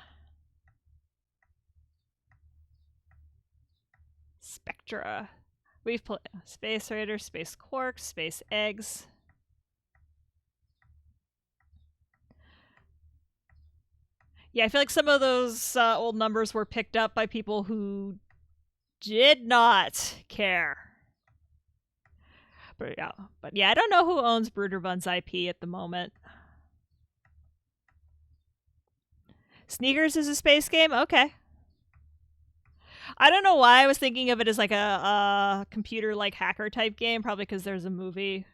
Speaker 1: Spectra. We've played Space Raider, Space Quark, Space Eggs. Yeah, I feel like some of those old numbers were picked up by people who did not care. But yeah, I don't know who owns Bruderbun's IP at the moment. Sneakers is a space game? Okay. I don't know why I was thinking of it as like a computer like hacker type game, probably because there's a movie.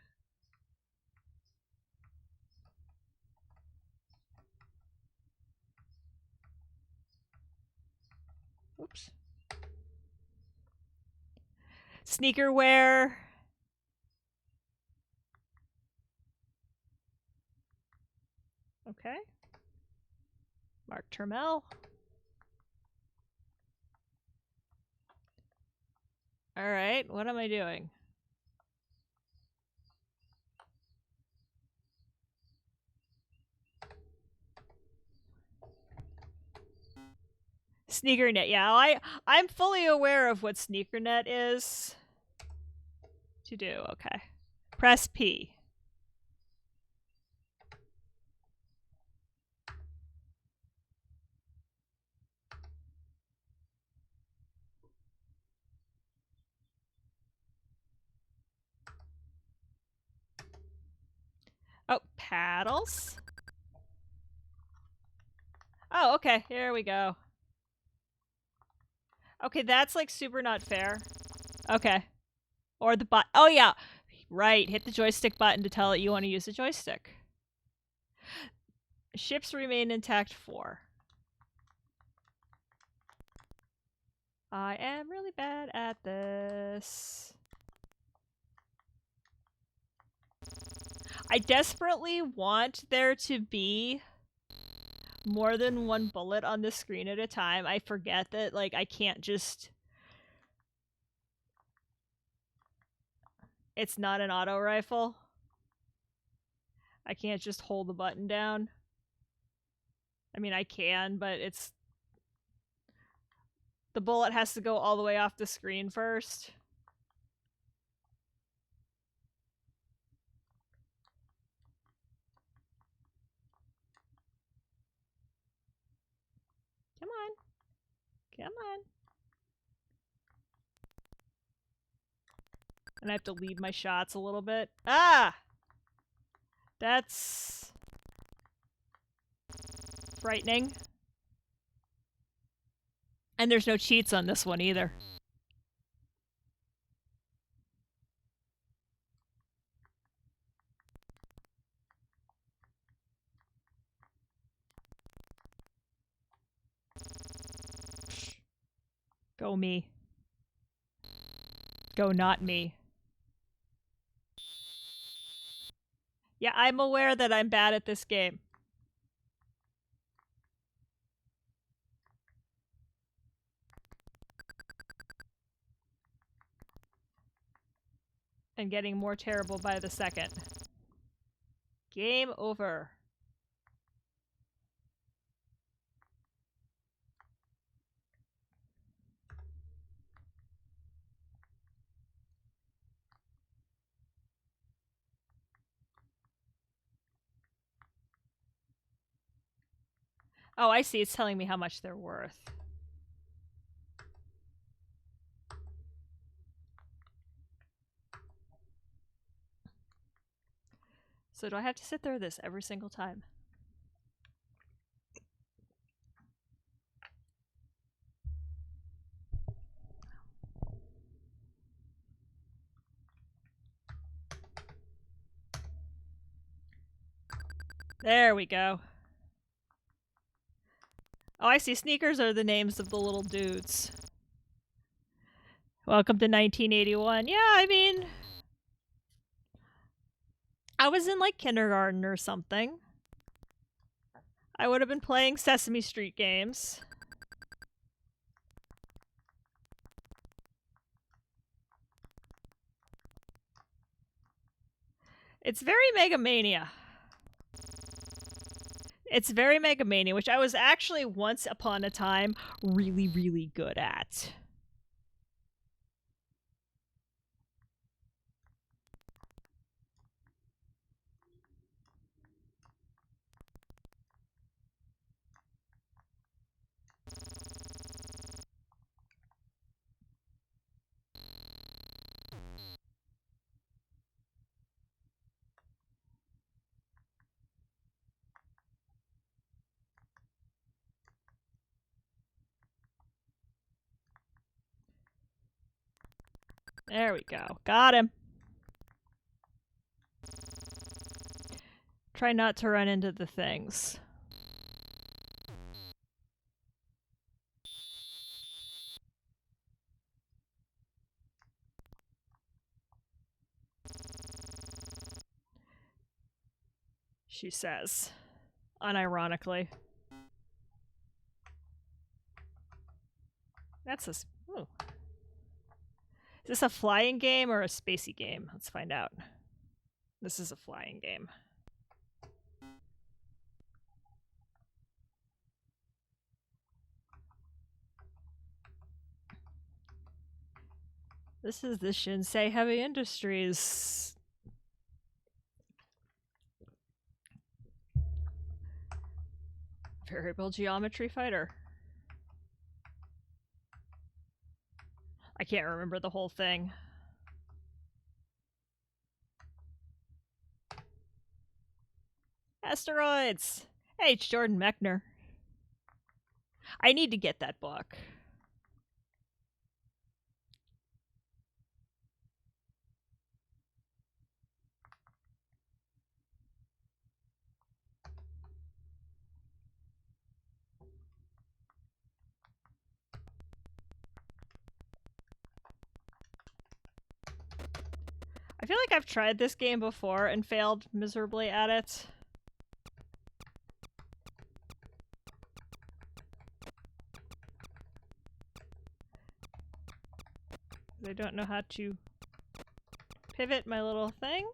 Speaker 1: Oops. Sneaker wear. Okay. Mark Termel. All right, what am I doing? SneakerNet. Yeah, I'm fully aware of what SneakerNet is. To do, okay. Press P. Oh, paddles. Oh, okay. Here we go. Okay, that's like super not fair. Okay. Or the button. Oh, yeah. Right. Hit the joystick button to tell it you want to use the joystick. Ships remain intact 4. I am really bad at this. I desperately want there to be more than one bullet on the screen at a time. I forget that, like, I can't just... It's not an auto rifle. I can't just hold the button down. I mean, I can, but it's... The bullet has to go all the way off the screen first. Come on. Come on. And I have to lead my shots a little bit. Ah! That's... frightening. And there's no cheats on this one either. Go me. Go not me. Yeah, I'm aware that I'm bad at this game. And getting more terrible by the second. Game over. Oh, I see. It's telling me how much they're worth. So do I have to sit through this every single time? There we go. Oh, I see. Sneakers are the names of the little dudes. Welcome to 1981. Yeah, I mean... I was in, like, kindergarten or something. I would have been playing Sesame Street games. It's very Mega Mania. It's very Mega Mania, which I was actually once upon a time really, really good at. There we go. Got him. Try not to run into the things. She says, unironically. That's a... Ooh. Is this a flying game or a spacey game? Let's find out. This is a flying game. This is the Shinsei Heavy Industries. Variable geometry fighter. I can't remember the whole thing. Asteroids! Hey, it's Jordan Mechner. I need to get that book. I feel like I've tried this game before and failed miserably at it. I don't know how to pivot my little thing.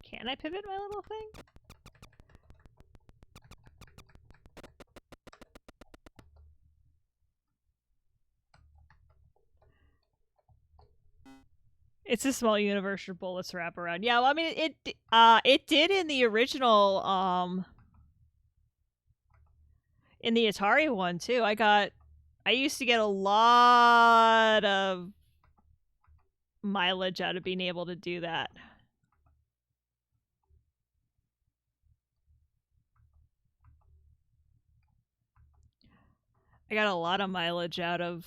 Speaker 1: Can I pivot my little thing? It's a small universe your bullets wrap around. Yeah, well, I mean, it did in the original, in the Atari one, too. I used to get a lot of mileage out of being able to do that. I got a lot of mileage out of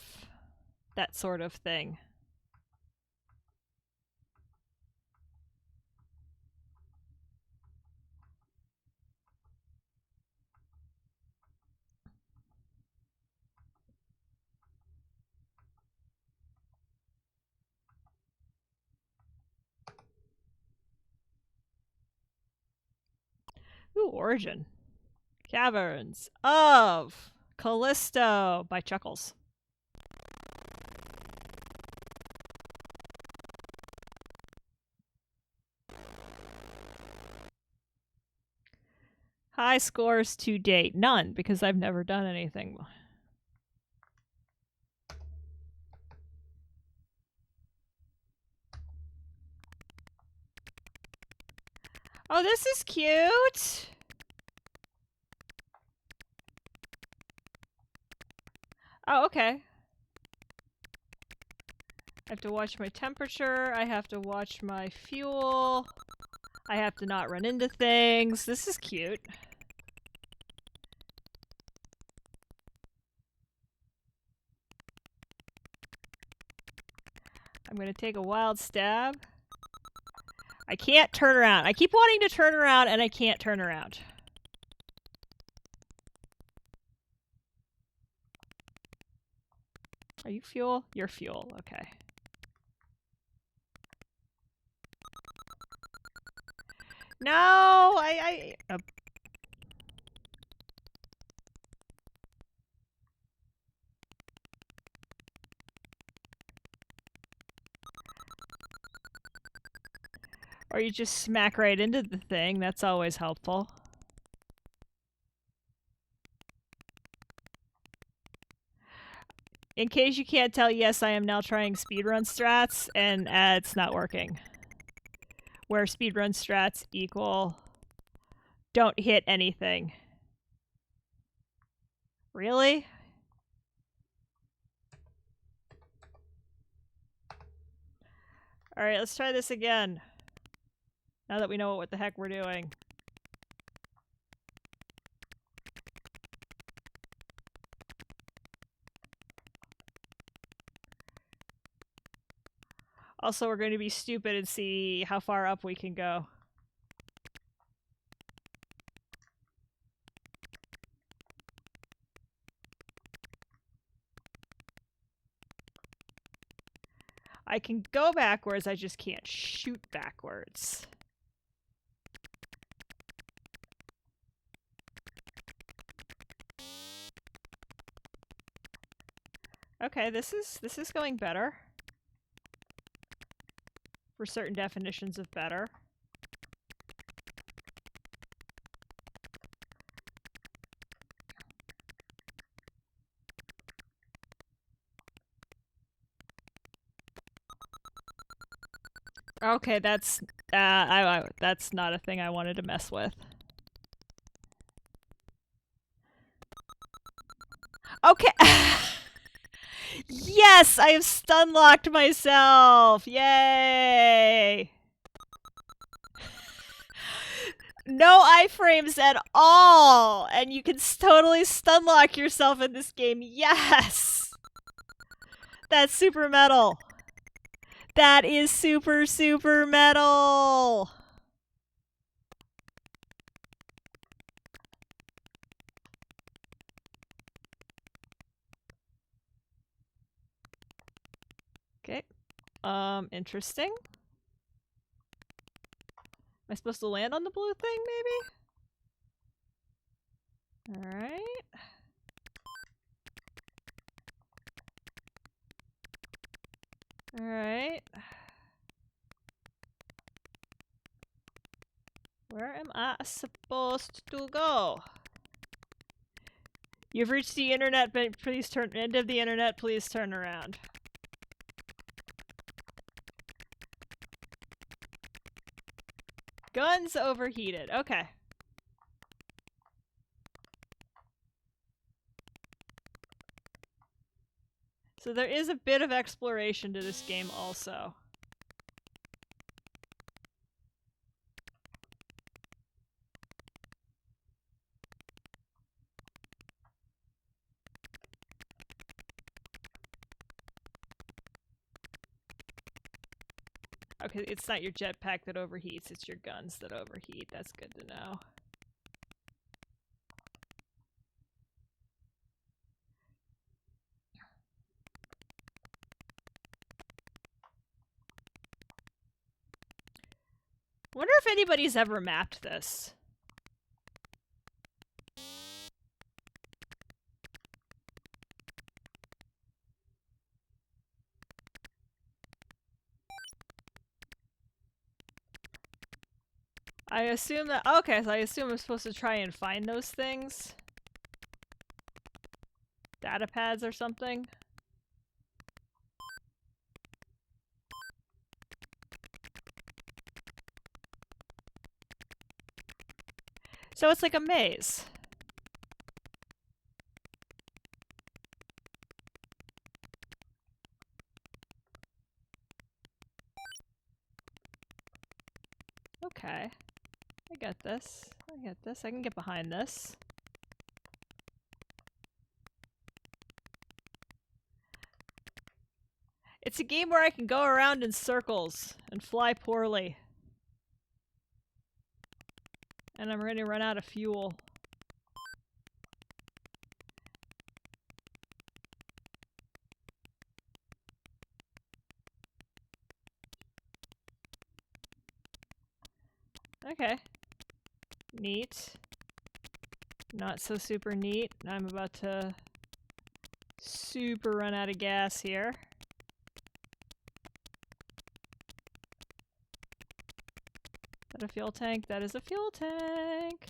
Speaker 1: that sort of thing. Ooh, Origin. Caverns of Callisto by Chuckles. High scores to date. None, because I've never done anything. Oh, this is cute! Oh, okay. I have to watch my temperature. I have to watch my fuel. I have to not run into things. This is cute. I'm gonna take a wild stab. I can't turn around. I keep wanting to turn around and I can't turn around. Are you fuel? You're fuel. Okay. No! Or you just smack right into the thing. That's always helpful. In case you can't tell, yes, I am now trying speedrun strats, and it's not working. Where speedrun strats equal don't hit anything. Really? Alright, let's try this again. Now that we know what the heck we're doing. Also, we're going to be stupid and see how far up we can go. I can go backwards, I just can't shoot backwards. Okay, this is going better. For certain definitions of better. Okay, that's that's not a thing I wanted to mess with. Okay. Yes, I have stun locked myself. Yay! No iframes at all, and you can totally stun lock yourself in this game. Yes, that's super metal. That is super, super metal! Okay. Interesting. Am I supposed to land on the blue thing, maybe? Alright. Alright. Where am I supposed to go? You've reached the internet, but please turn— end of the internet, please turn around. Guns overheated. Okay. So there is a bit of exploration to this game also. Okay, it's not your jetpack that overheats, it's your guns that overheat. That's good to know. Wonder if anybody's ever mapped this. I assume that— okay, so I assume I'm supposed to try and find those things. Data pads or something. So it's like a maze. Okay. I get this. I get this. I can get behind this. It's a game where I can go around in circles and fly poorly. And I'm ready to run out of fuel. Okay. Neat. Not so super neat. I'm about to super run out of gas here. Is that a fuel tank? That is a fuel tank!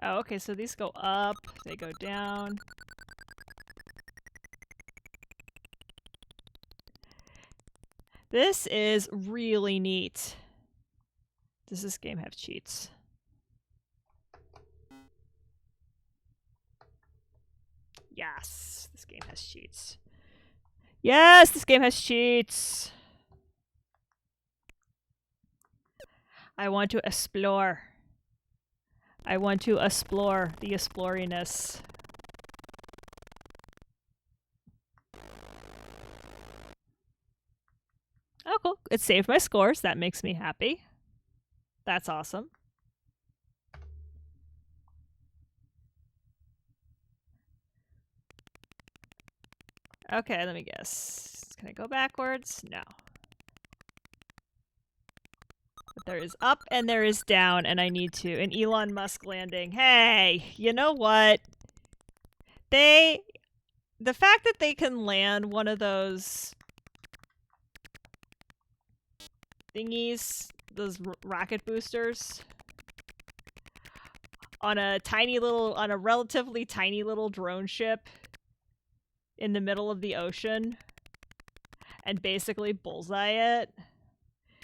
Speaker 1: Oh, okay, so these go up, they go down. This is really neat. Does this game have cheats? Yes, this game has cheats. Yes, this game has cheats! I want to explore. I want to explore the exploriness. Oh, cool. It saved my scores. That makes me happy. That's awesome. Okay, let me guess. Can I go backwards? No. But there is up and there is down, and I need to. An Elon Musk landing. Hey, you know what? The fact that they can land one of those thingies, those rocket boosters, on a relatively tiny little drone ship in the middle of the ocean and basically bullseye it,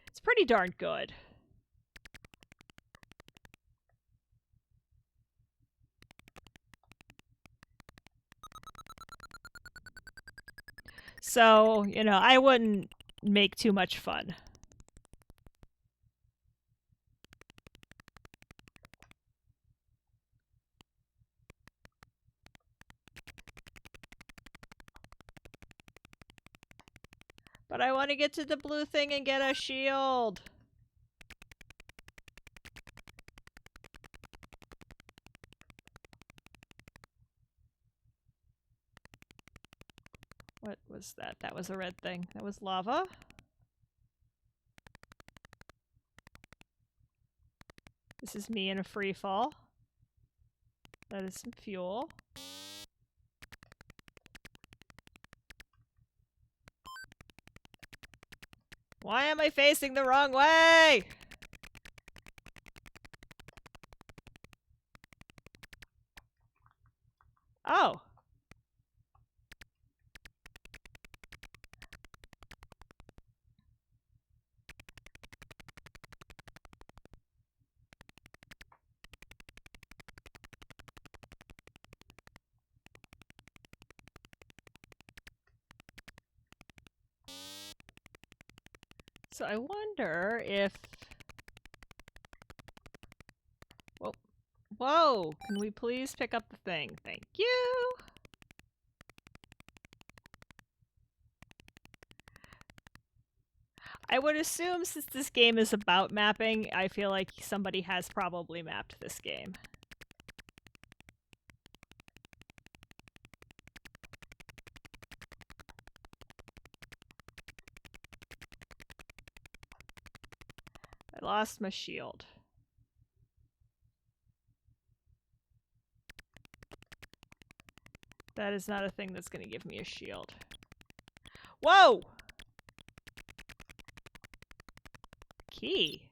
Speaker 1: it's pretty darn good. So, you know, I wouldn't make too much fun. But I want to get to the blue thing and get a shield. What was that? That was a red thing. That was lava? This is me in a free fall. That is some fuel. Why am I facing the wrong way? Oh. So I wonder if... Whoa. Whoa! Can we please pick up the thing? Thank you! I would assume since this game is about mapping, I feel like somebody has probably mapped this game. I lost my shield. That is not a thing that's going to give me a shield. Whoa! Key.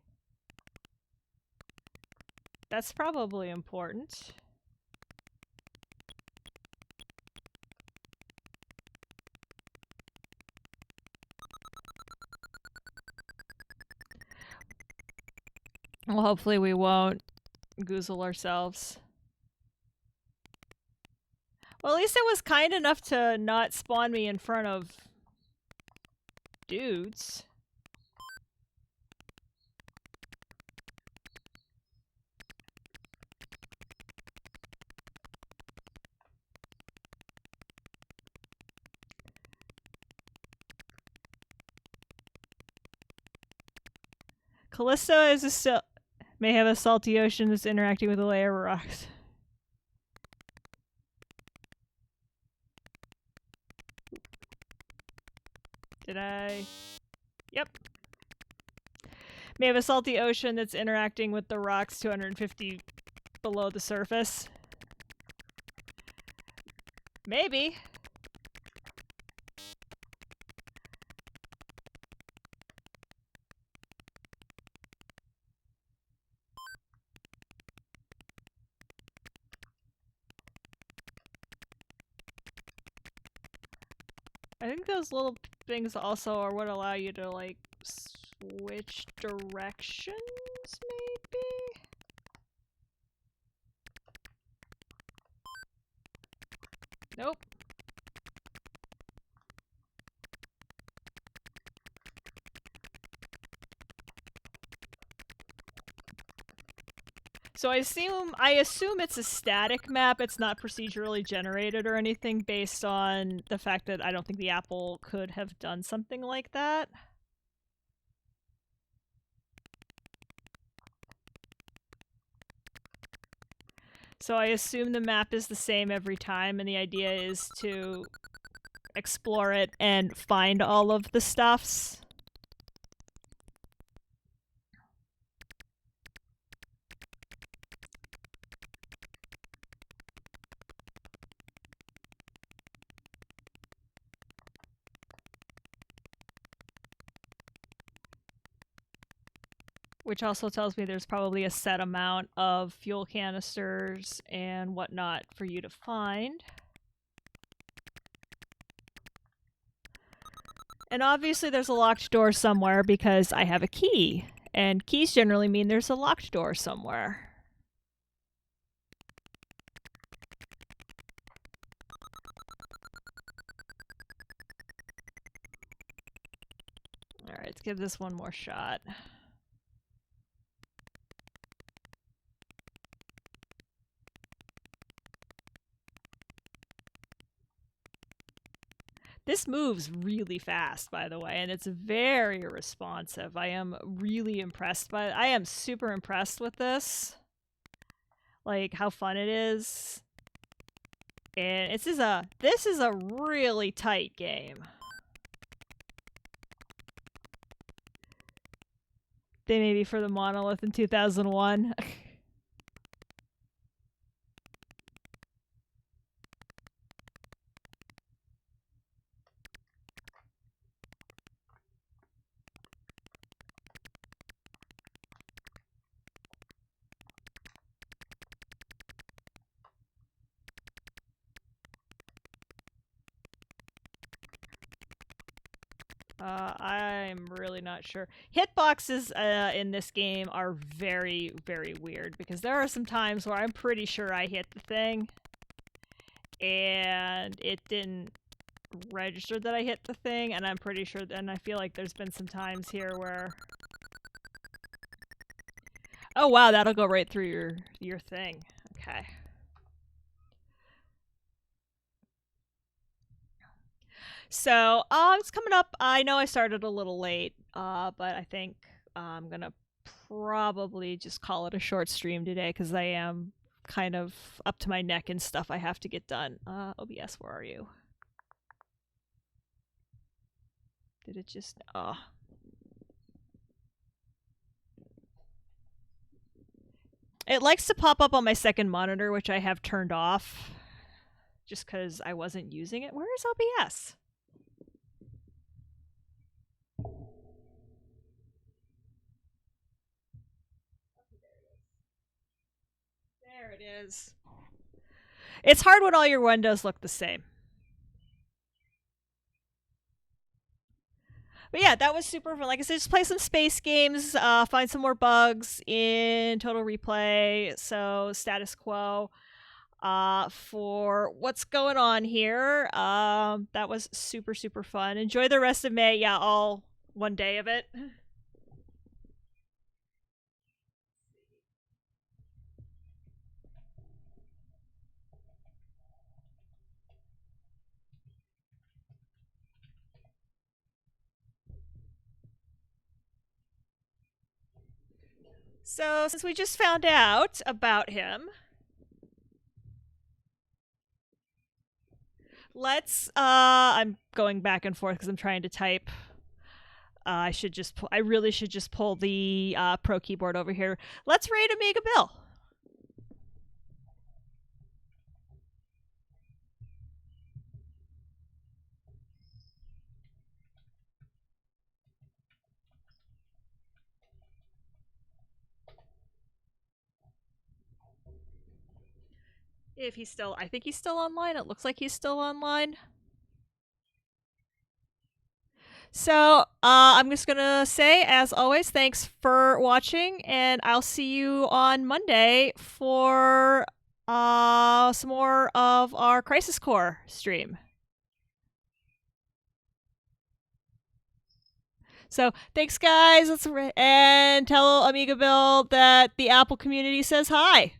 Speaker 1: That's probably important. Well, hopefully we won't goozle ourselves. Well, at least it was kind enough to not spawn me in front of dudes. Callisto is may have a salty ocean that's interacting with a layer of rocks. Did I? Yep. May have a salty ocean that's interacting with the rocks 250 below the surface. Maybe. I think those little things also are what allow you to, like, switch directions, maybe? Nope. So I assume it's a static map. It's not procedurally generated or anything based on the fact that I don't think the Apple could have done something like that. So I assume the map is the same every time, and the idea is to explore it and find all of the stuffs. Which also tells me there's probably a set amount of fuel canisters and whatnot for you to find. And obviously there's a locked door somewhere because I have a key. And keys generally mean there's a locked door somewhere. Alright, let's give this one more shot. This moves really fast, by the way, and it's very responsive. I am really impressed by it. I am super impressed with this. Like, how fun it is. And this is a really tight game. They may be for the monolith in 2001. I'm really not sure. Hitboxes in this game are very, very weird because there are some times where I'm pretty sure I hit the thing and it didn't register that I hit the thing, and I'm pretty sure, and I feel like there's been some times here where... Oh wow, that'll go right through your thing. Okay. So, it's coming up. I know I started a little late, but I think I'm gonna probably just call it a short stream today because I am kind of up to my neck in stuff I have to get done. OBS, where are you? Did it just... Oh. It likes to pop up on my second monitor, which I have turned off just because I wasn't using it. Where is OBS? There it is. It's hard when all your windows look the same. But yeah, that was super fun. Like I said, just play some space games, find some more bugs in Total Replay. So, status quo. For what's going on here. That was super, super fun. Enjoy the rest of May. Yeah, all one day of it. So, since we just found out about him, let's, I'm going back and forth because I'm trying to type. I really should just pull the Pro keyboard over here. Let's rate Amiga Bill. If he's still, I think he's still online. It looks like he's still online. So, I'm just gonna say, as always, thanks for watching, and I'll see you on Monday for some more of our Crisis Core stream. So thanks, guys. And tell Amiga Bill that the Apple community says hi.